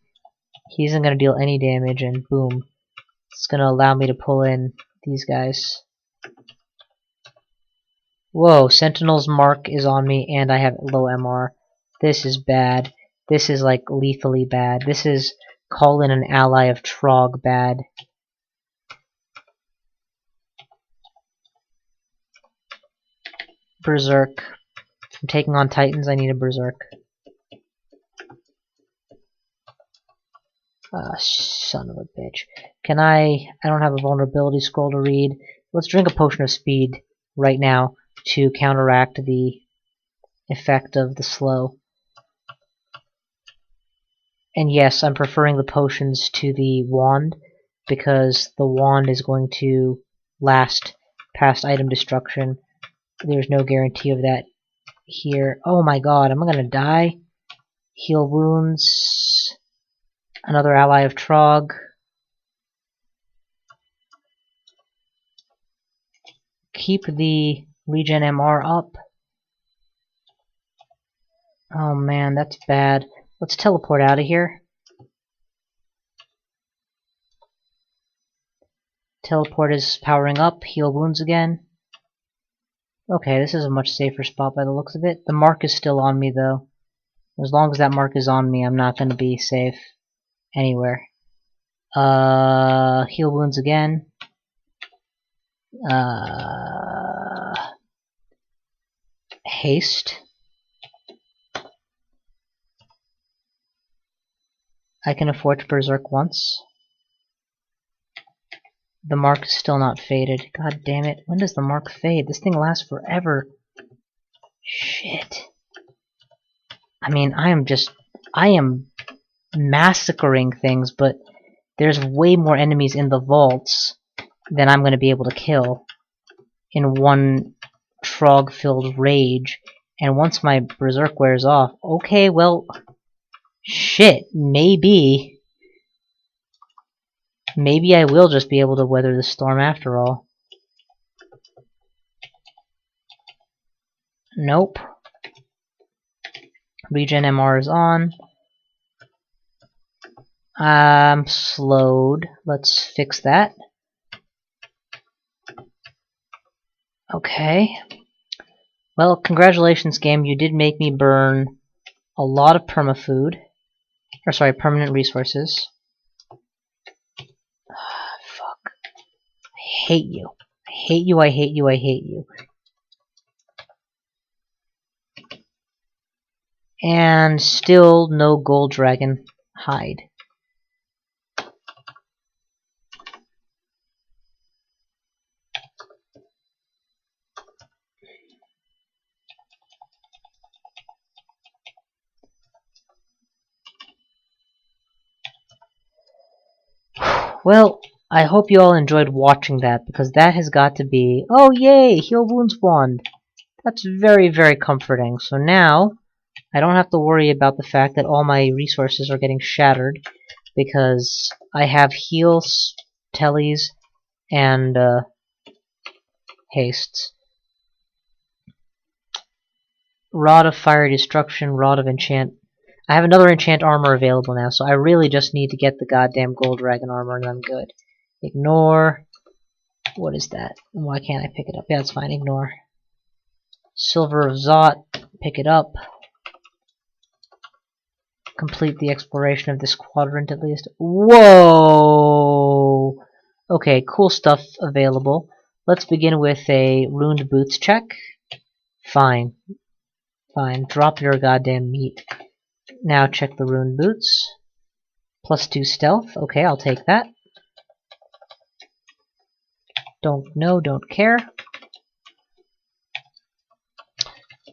He isn't going to deal any damage, and boom. It's going to allow me to pull in these guys. Whoa, Sentinel's mark is on me, and I have low MR. This is bad. This is, like, lethally bad. This is call in an ally of Trog bad. Berserk. I'm taking on Titans, I need a Berserk. Son of a bitch. Can I don't have a vulnerability scroll to read. Let's drink a potion of speed right now to counteract the effect of the slow. And yes, I'm preferring the potions to the wand, because the wand is going to last past item destruction. There's no guarantee of that here. Oh my god, am I gonna die? Heal wounds. Another ally of Trog. Keep the regen MR up. Oh man, that's bad. Let's teleport out of here. Teleport is powering up. Heal wounds again. Okay, this is a much safer spot by the looks of it. The mark is still on me though. As long as that mark is on me, I'm not going to be safe anywhere. Heal wounds again. Haste. I can afford to berserk once. The mark is still not faded. God damn it. When does the mark fade? This thing lasts forever. Shit. I mean, I am massacring things, but there's way more enemies in the vaults than I'm going to be able to kill in one Trog-filled rage. And once my berserk wears off, okay, well, shit, maybe I will just be able to weather the storm after all. Nope. Regen MR is on. I'm slowed. Let's fix that. Okay. Well, congratulations, game. You did make me burn a lot of permafood. Or sorry, permanent resources. Fuck. I hate you. I hate you, I hate you, I hate you. And still no gold dragon hide. Well, I hope you all enjoyed watching that, because that has got to be... Oh, yay! Heal Wounds wand! That's very, very comforting. So now, I don't have to worry about the fact that all my resources are getting shattered, because I have heals, tellies, and hastes. Rod of Fire Destruction, Rod of Enchant. I have another enchant armor available now, so I really just need to get the goddamn gold dragon armor and I'm good. Ignore. What is that? Why can't I pick it up? Yeah, it's fine. Ignore. Silver of Zot. Pick it up. Complete the exploration of this quadrant at least. Whoa! Okay, cool stuff available. Let's begin with a ruined boots check. Fine. Fine. Drop your goddamn meat. Now check the ruined boots. +2 stealth. Okay, I'll take that. Don't know, don't care.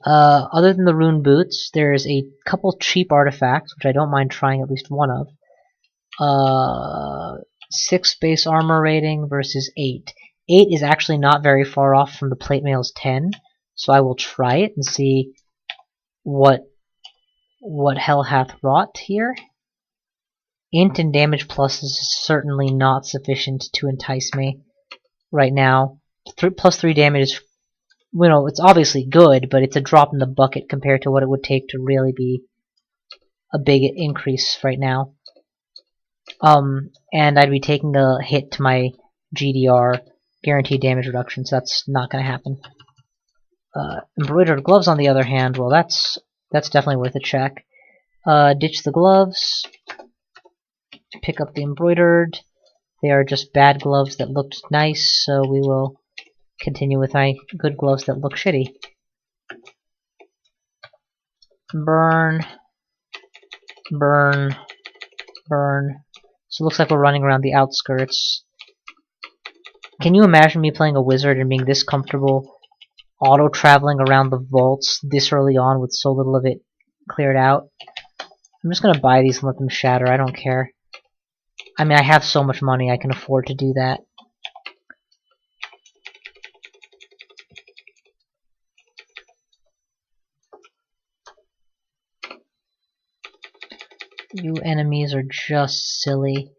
Other than the rune boots, there's a couple cheap artifacts, which I don't mind trying at least one of. 6 base armor rating versus 8. 8 is actually not very far off from the plate mail's 10, so I will try it and see what hell hath wrought here. Int and damage plus is certainly not sufficient to entice me right now. +3 damage is, you know, it's obviously good, but it's a drop in the bucket compared to what it would take to really be a big increase right now. And I'd be taking a hit to my GDR, guaranteed damage reduction, so that's not going to happen. Embroidered gloves, on the other hand, well, that's definitely worth a check. Ditch the gloves. Pick up the embroidered. They are just bad gloves that looked nice, so we will continue with my good gloves that look shitty. Burn. Burn. Burn. So it looks like we're running around the outskirts. Can you imagine me playing a wizard and being this comfortable auto-traveling around the vaults this early on with so little of it cleared out? I'm just gonna buy these and let them shatter, I don't care. I mean, I have so much money, I can afford to do that. You enemies are just silly.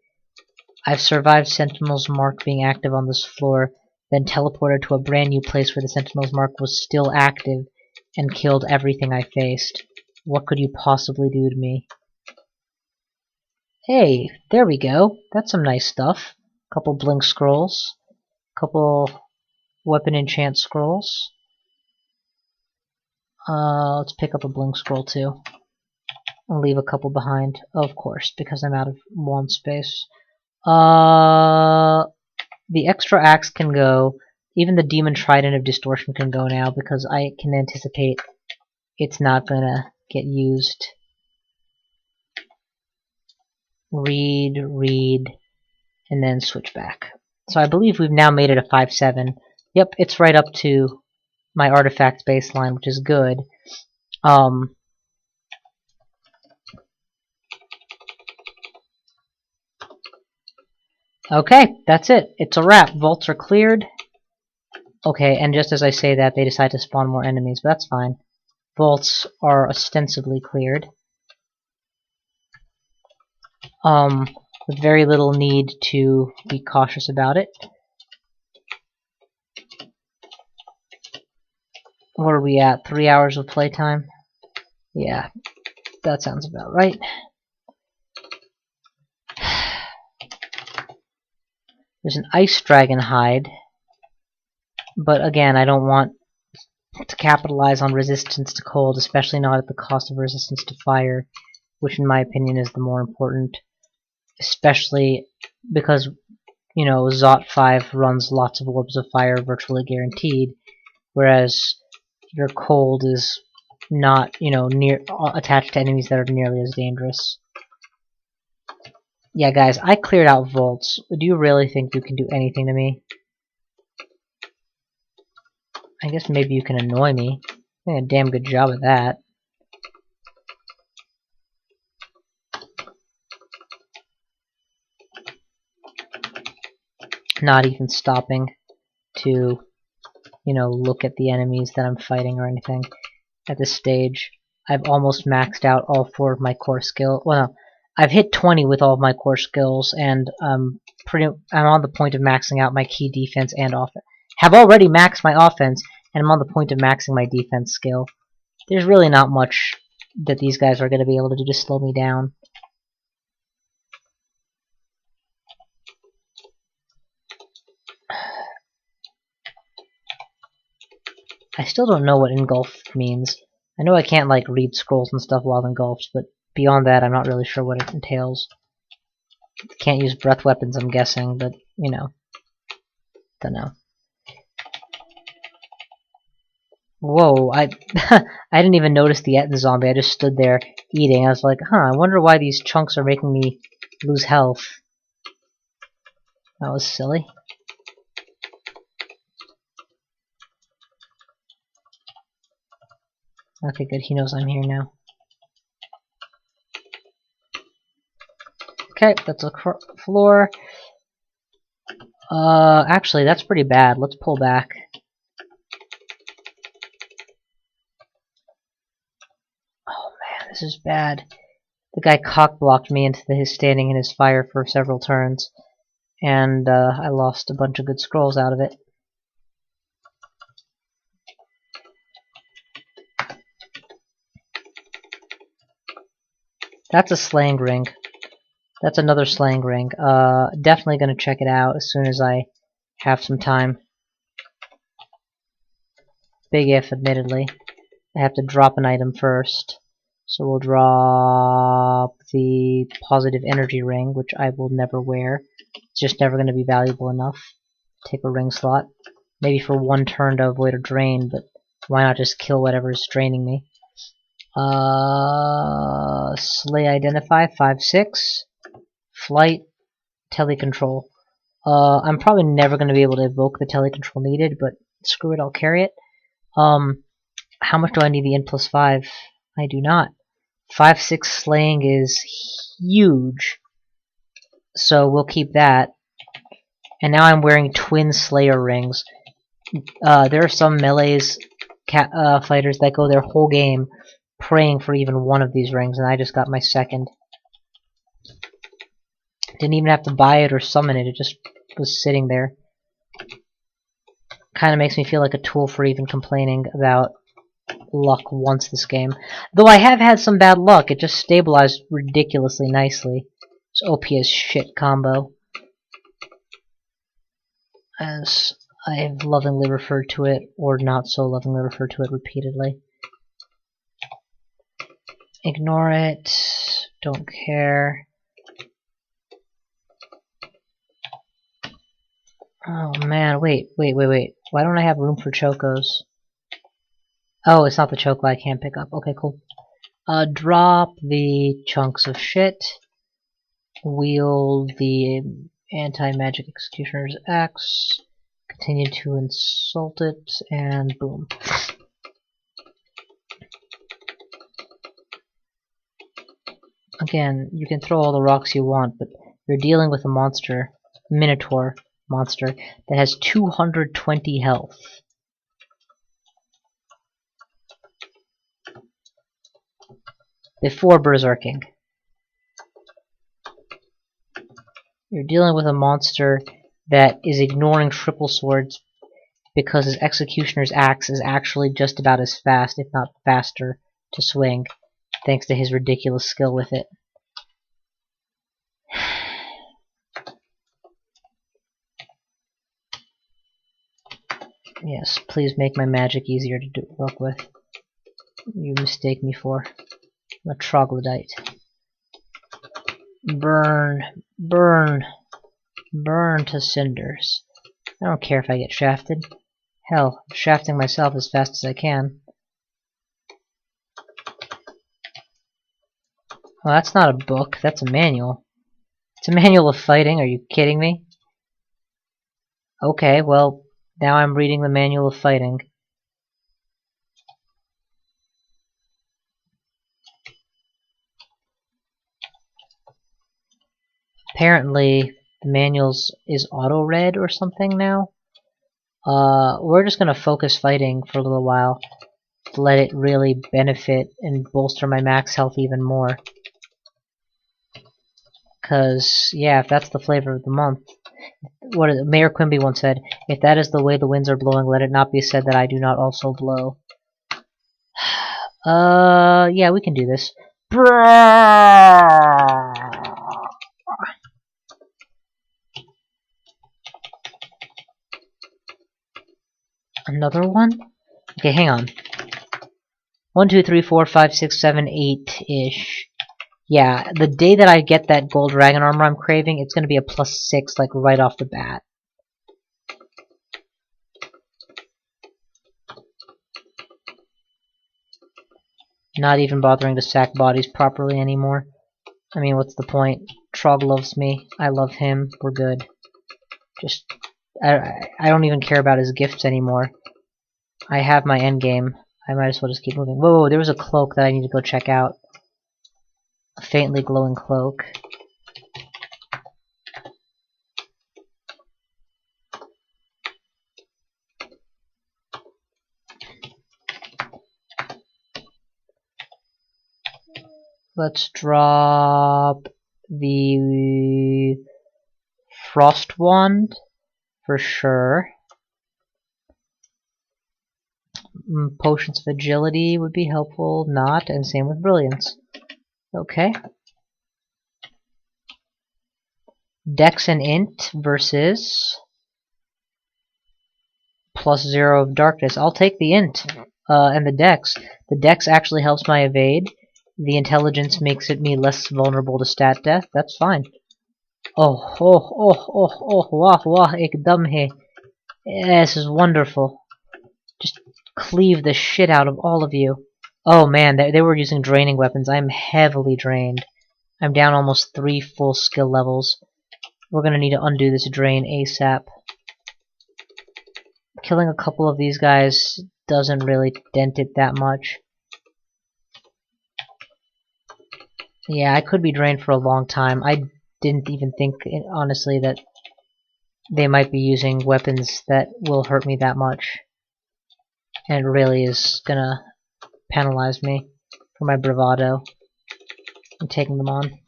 I've survived Sentinel's Mark being active on this floor, then teleported to a brand new place where the Sentinel's Mark was still active, and killed everything I faced. What could you possibly do to me? Hey, there we go. That's some nice stuff. Couple blink scrolls. Couple weapon enchant scrolls. Let's pick up a blink scroll too. I'll leave a couple behind, of course, because I'm out of wand space. The extra axe can go. Even the demon trident of distortion can go now, because I can anticipate it's not gonna get used. Read, and then switch back. So I believe we've now made it a 5-7. Yep, it's right up to my artifact baseline, which is good. Okay, that's it. It's a wrap. Vaults are cleared. Okay, and just as I say that, they decide to spawn more enemies, but that's fine. Vaults are ostensibly cleared. With very little need to be cautious about it. What are we at? 3 hours of playtime? Yeah, that sounds about right. There's an ice dragon hide, but again, I don't want to capitalize on resistance to cold, especially not at the cost of resistance to fire, which in my opinion is the more important, especially because, you know, Zot 5 runs lots of orbs of fire virtually guaranteed, whereas your cold is not, you know, attached to enemies that are nearly as dangerous. Yeah, guys, I cleared out vaults. Do you really think you can do anything to me? I guess maybe you can annoy me. Doing a damn good job of that. Not even stopping to, you know, look at the enemies that I'm fighting or anything. At this stage, I've almost maxed out all 4 of my core skills. Well, no, I've hit 20 with all of my core skills, and I'm on the point of maxing out my key defense and offense. Have already maxed my offense, and I'm on the point of maxing my defense skill. There's really not much that these guys are going to be able to do to slow me down. I still don't know what engulfed means. I know I can't, like, read scrolls and stuff while engulfed, but beyond that, I'm not really sure what it entails. Can't use breath weapons, I'm guessing, but, you know. Don't know. Whoa, I didn't even notice the zombie. I just stood there eating. I was like, huh, I wonder why these chunks are making me lose health. That was silly. Okay, good. He knows I'm here now. Okay, that's a floor. Actually, that's pretty bad. Let's pull back. Oh man, this is bad. The guy cock-blocked me into his standing in his fire for several turns, and I lost a bunch of good scrolls out of it. That's a slang ring. That's another slang ring. Definitely gonna check it out as soon as I have some time. Big if, admittedly. I have to drop an item first. So we'll drop the positive energy ring, which I will never wear. It's just never going to be valuable enough. Take a ring slot. Maybe for 1 turn to avoid a drain, but why not just kill whatever is draining me? Slay Identify, 5/6. Flight, Telecontrol. I'm probably never going to be able to evoke the Telecontrol needed, but screw it, I'll carry it. How much do I need the N +5? I do not. 5/6 slaying is huge, so we'll keep that. And now I'm wearing twin Slayer rings. There are some melees fighters that go their whole game praying for even one of these rings, and I just got my second. Didn't even have to buy it or summon it, it just was sitting there. Kinda makes me feel like a tool for even complaining about luck once this game. Though I have had some bad luck, it just stabilized ridiculously nicely. It's OP as shit combo. As I have lovingly referred to it, or not so lovingly referred to it repeatedly. Ignore it. Don't care. Oh man, wait. Why don't I have room for chocos? Oh, it's not the choco I can't pick up. Okay, cool. Drop the chunks of shit. Wield the anti-magic executioner's axe. Continue to insult it, and boom. Again, you can throw all the rocks you want, but you're dealing with a monster, Minotaur monster, that has 220 health. Before berserking. You're dealing with a monster that is ignoring triple swords because his Executioner's Axe is actually just about as fast, if not faster, to swing, thanks to his ridiculous skill with it. Yes, please make my magic easier to work with. You mistake me for a troglodyte. Burn, burn, burn to cinders. I don't care if I get shafted. Hell, I'm shafting myself as fast as I can. Well, that's not a book, that's a manual. It's a manual of fighting, are you kidding me? Okay, well, now I'm reading the manual of fighting. Apparently, the manuals is auto-read or something now. We're just gonna focus fighting for a little while to let it really benefit and bolster my max health even more. Cause, yeah, if that's the flavor of the month, what Mayor Quimby once said, if that is the way the winds are blowing, let it not be said that I do not also blow. Yeah, we can do this. Another one? Okay, hang on. 1, 2, 3, 4, 5, 6, 7, 8-ish. Yeah, the day that I get that gold dragon armor I'm craving, it's gonna be a +6, like, right off the bat. Not even bothering to sack bodies properly anymore. I mean, what's the point? Trog loves me. I love him. We're good. Just, I don't even care about his gifts anymore. I have my endgame. I might as well just keep moving. Whoa, there was a cloak that I need to go check out. A faintly glowing cloak. Let's drop the Frost Wand for sure. Potions of Agility would be helpful, not, and same with Brilliance. Okay. Dex and Int versus +0 of Darkness. I'll take the Int and the Dex. The Dex actually helps my evade. The Intelligence makes me less vulnerable to stat death. That's fine. Oh, wah, wah, ekdam hai. Yeah, this is wonderful. Just cleave the shit out of all of you. Oh man, they were using draining weapons. I'm heavily drained. I'm down almost 3 full skill levels. We're gonna need to undo this drain ASAP. Killing a couple of these guys doesn't really dent it that much. Yeah, I could be drained for a long time. I didn't even think, honestly, that they might be using weapons that will hurt me that much. And it really is gonna penalize me for my bravado and taking them on.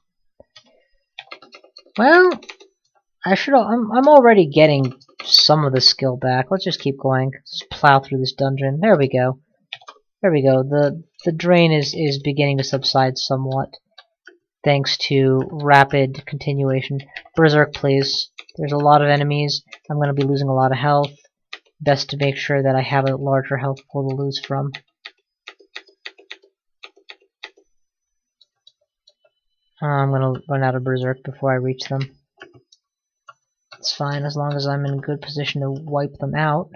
Well, I'm already getting some of the skill back. Let's just keep going. Let's plow through this dungeon. There we go. There we go. The drain is beginning to subside somewhat, thanks to rapid continuation. Berserk, please. There's a lot of enemies. I'm going to be losing a lot of health. Best to make sure that I have a larger health pool to lose from. I'm going to run out of Berserk before I reach them. It's fine, as long as I'm in a good position to wipe them out.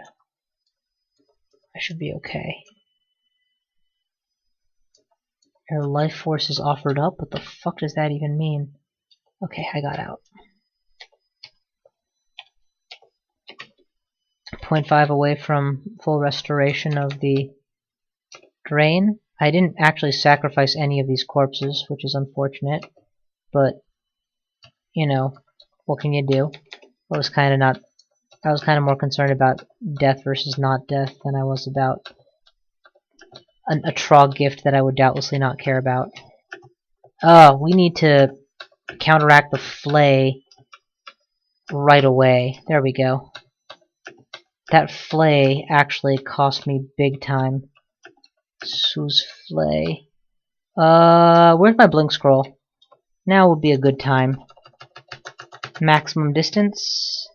I should be okay. Your life force is offered up? What the fuck does that even mean? Okay, I got out. 0.5 away from full restoration of the drain. I didn't actually sacrifice any of these corpses, which is unfortunate, but you know, what can you do? I was kind of more concerned about death versus not death than I was about a Trog gift that I would doubtlessly not care about. We need to counteract the flay right away. There we go. That flay actually cost me big time. Sue's flay. Where's my blink scroll? Now would be a good time. Maximum distance.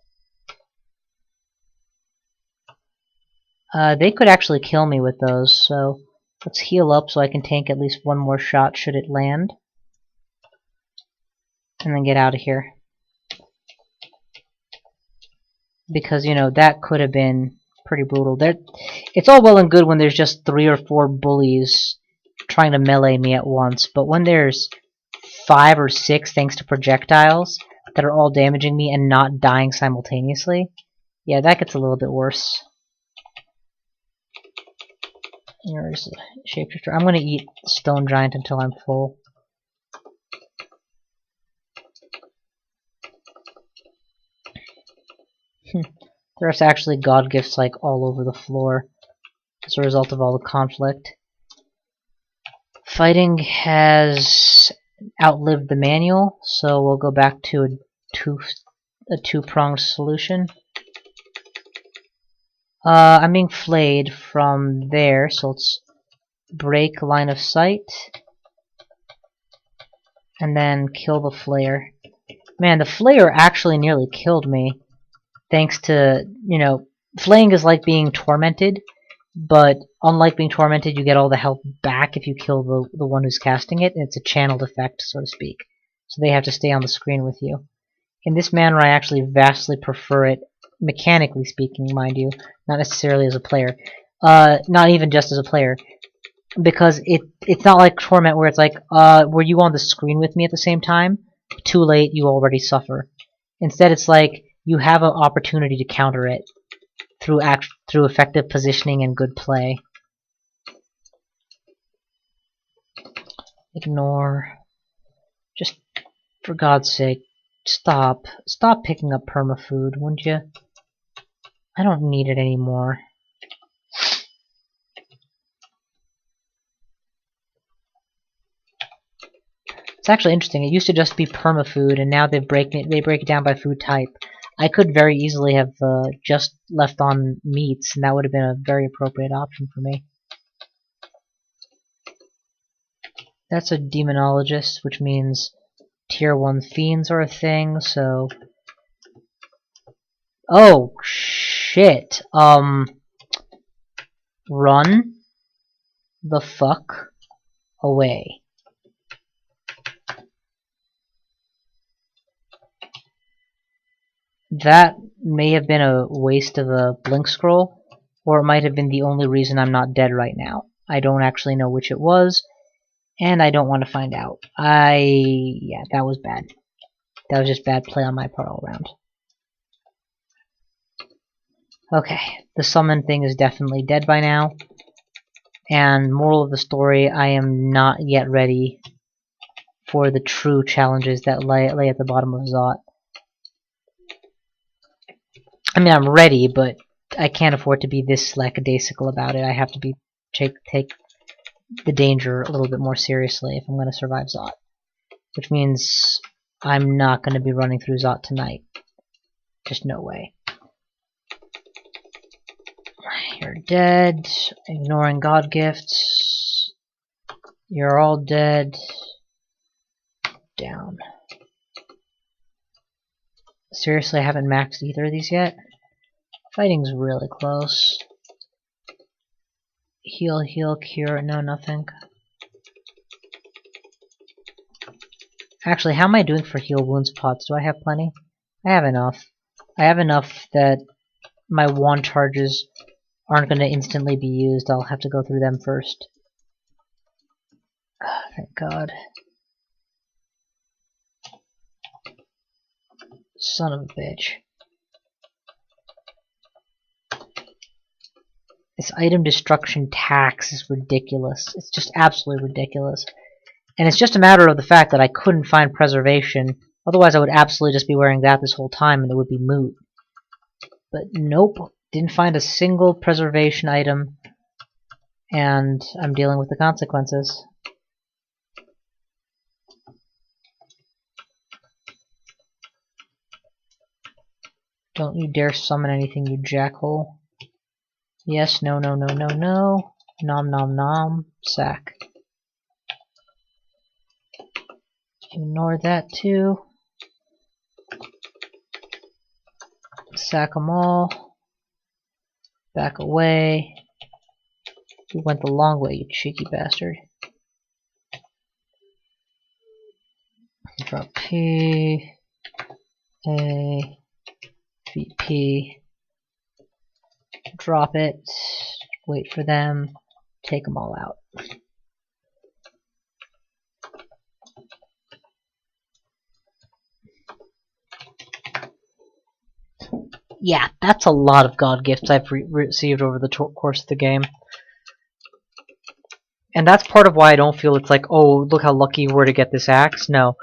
They could actually kill me with those, so let's heal up so I can tank at least one more shot should it land. And then get out of here. Because, you know, that could have been pretty brutal. It's all well and good when there's just 3 or 4 bullies trying to melee me at once, but when there's 5 or 6 thanks to projectiles that are all damaging me and not dying simultaneously, yeah, that gets a little bit worse. Here's a shapeshifter. I'm gonna eat Stone Giant until I'm full. There's actually god gifts like all over the floor as a result of all the conflict. Fighting has outlived the manual, so we'll go back to a two-pronged solution. I'm being flayed from there, so let's break line of sight and then kill the flayer. Man, the flayer actually nearly killed me. Thanks to, you know, flaying is like being tormented, but unlike being tormented, you get all the health back if you kill the one who's casting it, and it's a channeled effect, so to speak. So they have to stay on the screen with you. In this manner, I actually vastly prefer it, mechanically speaking, mind you, not necessarily as a player. Not even just as a player. Because it's not like Torment where it's like, were you on the screen with me at the same time? Too late, you already suffer. Instead, it's like, you have an opportunity to counter it through effective positioning and good play. Ignore. Just, for God's sake, stop. Stop picking up permafood, wouldn't you? I don't need it anymore. It's actually interesting. It used to just be permafood, and now they break it down by food type. I could very easily have just left on meats, and that would have been a very appropriate option for me. That's a demonologist, which means tier 1 fiends are a thing, so... Oh, shit. Run the fuck away. That may have been a waste of a blink scroll, or it might have been the only reason I'm not dead right now. I don't actually know which it was, and I don't want to find out. Yeah, that was bad. That was just bad play on my part all around. Okay, the summon thing is definitely dead by now. And moral of the story, I am not yet ready for the true challenges that lay at the bottom of Zot. I mean, I'm ready, but I can't afford to be this lackadaisical about it. I have to take the danger a little bit more seriously if I'm going to survive Zot. Which means I'm not going to be running through Zot tonight. Just no way. You're dead. Ignoring God gifts. You're all dead. Down. Seriously, I haven't maxed either of these yet? Fighting's really close. Heal, heal, cure. No, nothing. Actually, how am I doing for heal wounds pots? Do I have plenty? I have enough. I have enough that my wand charges aren't going to instantly be used. I'll have to go through them first. Thank God. Son of a bitch. This item destruction tax is ridiculous. It's just absolutely ridiculous. And it's just a matter of the fact that I couldn't find preservation. Otherwise I would absolutely just be wearing that this whole time and it would be moot. But nope. Didn't find a single preservation item. And I'm dealing with the consequences. Don't you dare summon anything, you jackhole. Yes, no, no, no, no, no. Nom nom nom. Sack. Ignore that too. Sack them all. Back away. You went the long way, you cheeky bastard. Drop P. A. VP. Drop it. Wait for them. Take them all out. Yeah, that's a lot of god gifts I've received over the course of the game. And that's part of why I don't feel it's like, oh, look how lucky you were to get this axe. No.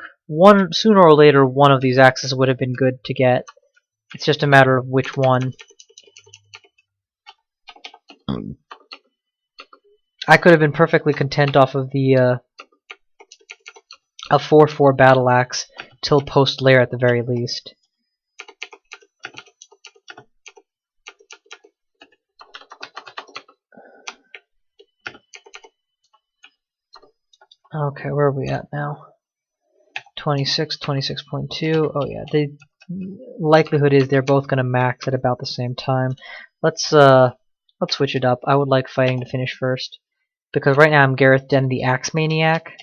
Sooner or later, one of these axes would have been good to get. It's just a matter of which one. I could have been perfectly content off of the a 4/4 battle axe till post lair at the very least. Okay, where are we at now? 26, 26.2. Oh yeah, the likelihood is they're both gonna max at about the same time. Let's switch it up. I would like fighting to finish first, because right now I'm GaratheDen the Axe Maniac.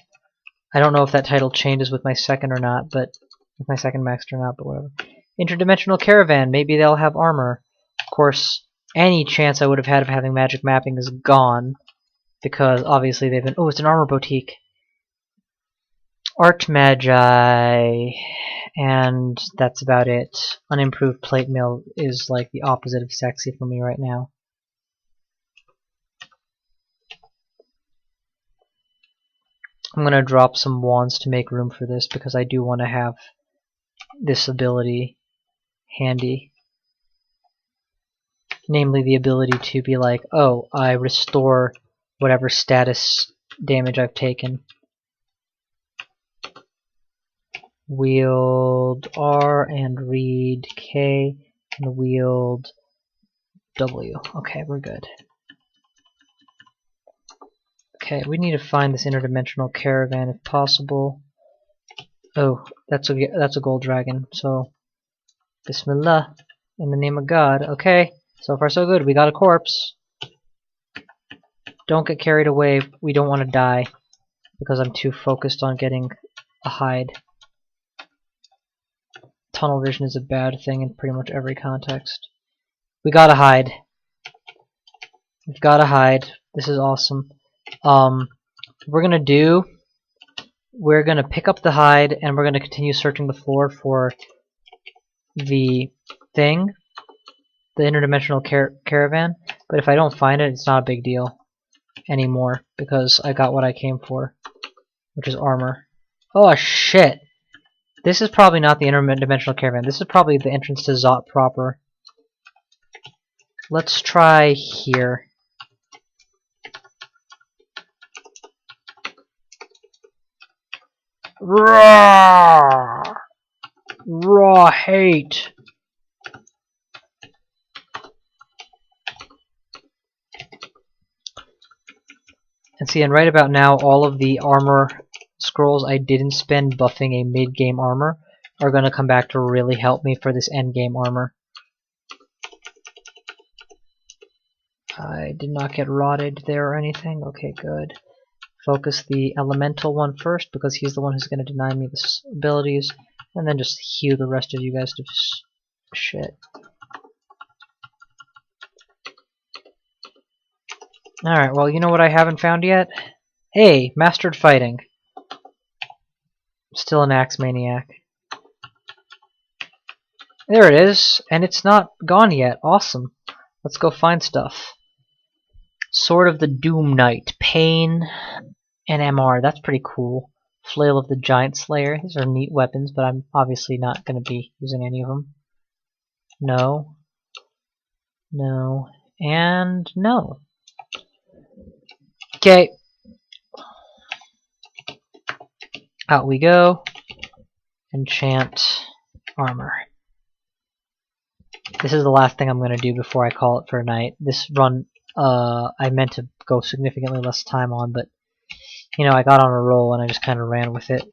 I don't know if that title changes with my second or not, but with my second maxed or not, but whatever. Interdimensional Caravan. Maybe they'll have armor. Of course, any chance I would have had of having magic mapping is gone, because obviously they've been. Oh, it's an armor boutique. Art Magi, and that's about it. Unimproved plate mill is like the opposite of sexy for me right now. I'm gonna drop some wands to make room for this because I do want to have this ability handy. Namely the ability to be like, oh, I restore whatever status damage I've taken. Wield R and read K and wield W. Okay, we're good. Okay, we need to find this interdimensional caravan if possible. Oh, that's a gold dragon. So, Bismillah, in the name of God. Okay, so far so good. We got a corpse. Don't get carried away. We don't want to die because I'm too focused on getting a hide. Tunnel vision is a bad thing in pretty much every context. We gotta hide. We've gotta hide. This is awesome. We're gonna pick up the hide and we're gonna continue searching the floor for the thing, the interdimensional caravan. But if I don't find it, it's not a big deal anymore because I got what I came for, which is armor. Oh shit! This is probably not the interdimensional caravan. This is probably the entrance to Zot proper. Let's try here. Raw! Raw hate! And see, and right about now, all of the armor scrolls I didn't spend buffing a mid-game armor are going to come back to really help me for this end-game armor. I did not get rotted there or anything. Okay, good. Focus the elemental one first because he's the one who's going to deny me the abilities, and then just heal the rest of you guys to shit. Alright, well, you know what I haven't found yet? Hey, mastered fighting. Still an axe maniac. There it is, and it's not gone yet. Awesome. Let's go find stuff. Sword of the Doom Knight, Pain, and MR. That's pretty cool. Flail of the Giant Slayer. These are neat weapons, but I'm obviously not going to be using any of them. No. No. And no. Okay. Out we go. Enchant armor. This is the last thing I'm going to do before I call it for a night. This run, I meant to go significantly less time on, but, you know, I got on a roll and I just kind of ran with it.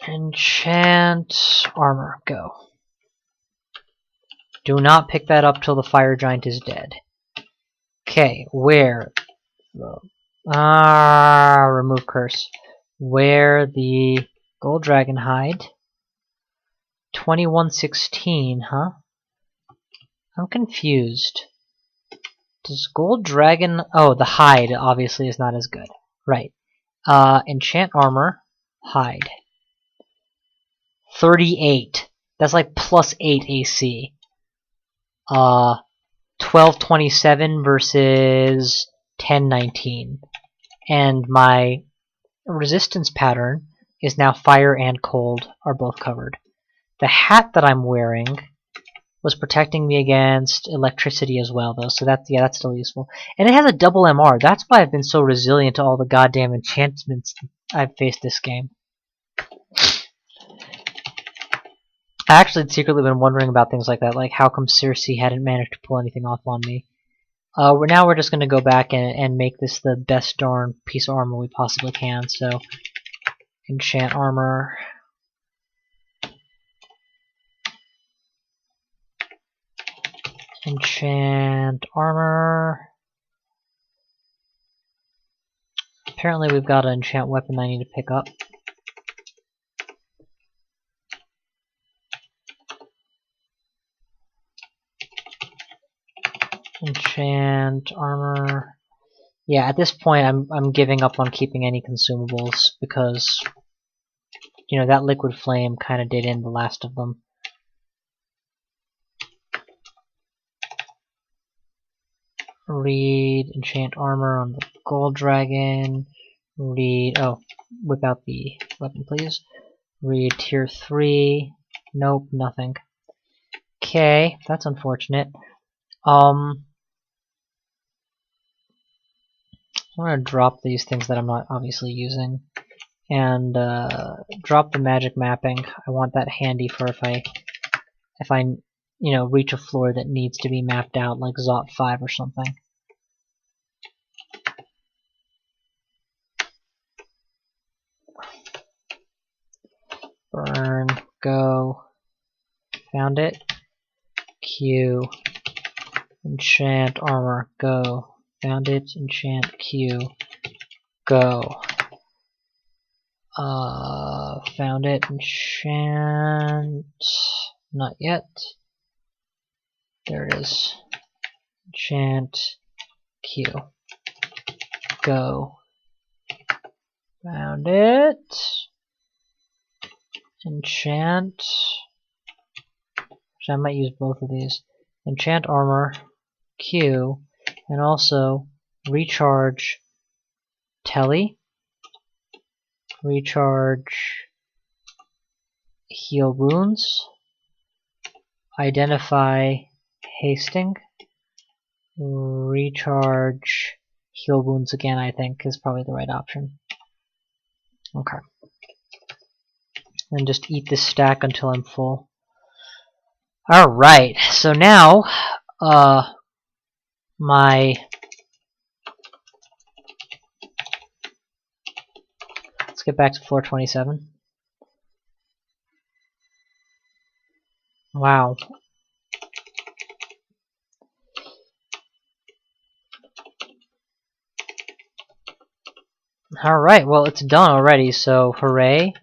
Enchant armor, go. Do not pick that up till the fire giant is dead. Okay, where? Remove curse. Where the gold dragon hide? 2116, huh? I'm confused. Does gold dragon... Oh, the hide obviously is not as good. Right. Enchant armor, hide. 38. That's like plus 8 AC. 1227 versus 1019. And my resistance pattern is now fire and cold are both covered. The hat that I'm wearing was protecting me against electricity as well, though, so that's still useful. And it has a double MR. That's why I've been so resilient to all the goddamn enchantments I've faced this game. I actually had secretly been wondering about things like that, like how come Circe hadn't managed to pull anything off on me. Now we're just going to go back and make this the best darn piece of armor we possibly can, so enchant armor. Enchant armor. Apparently we've got an enchant weapon I need to pick up. Enchant armor. Yeah, at this point I'm giving up on keeping any consumables because, you know, that liquid flame kind of did in the last of them. Read enchant armor on the gold dragon. Read, oh, whip out the weapon please. Read tier 3. Nope, nothing. Okay, that's unfortunate. I'm gonna drop these things that I'm not obviously using, and drop the magic mapping. I want that handy for if I you know, reach a floor that needs to be mapped out, like Zot 5 or something. Burn, go. Found it. Q. Enchant armor, go. Found it. Enchant Q. Go. Found it. Enchant. Not yet. There it is. Enchant Q. Go. Found it. Enchant. Which I might use both of these. Enchant armor. Q. And also recharge Telly. Recharge heal wounds. Identify hasting. Recharge heal wounds again, I think, is probably the right option. Okay. And just eat this stack until I'm full. Alright, so now, let's get back to floor 27. Wow. Alright, well it's done already, so hooray.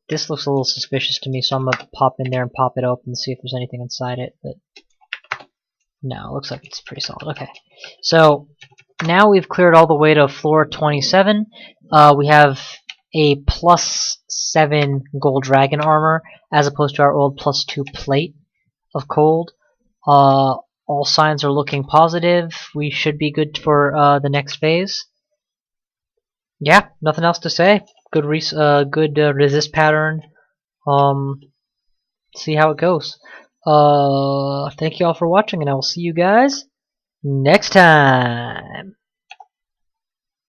This looks a little suspicious to me, so I'm gonna pop in there and pop it open and see if there's anything inside it, but no, it looks like it's pretty solid. Okay, so now we've cleared all the way to floor 27. We have a +7 gold dragon armor, as opposed to our old +2 plate of cold. All signs are looking positive. We should be good for the next phase. Yeah, nothing else to say. Good resist pattern. See how it goes. Thank you all for watching, and I will see you guys next time.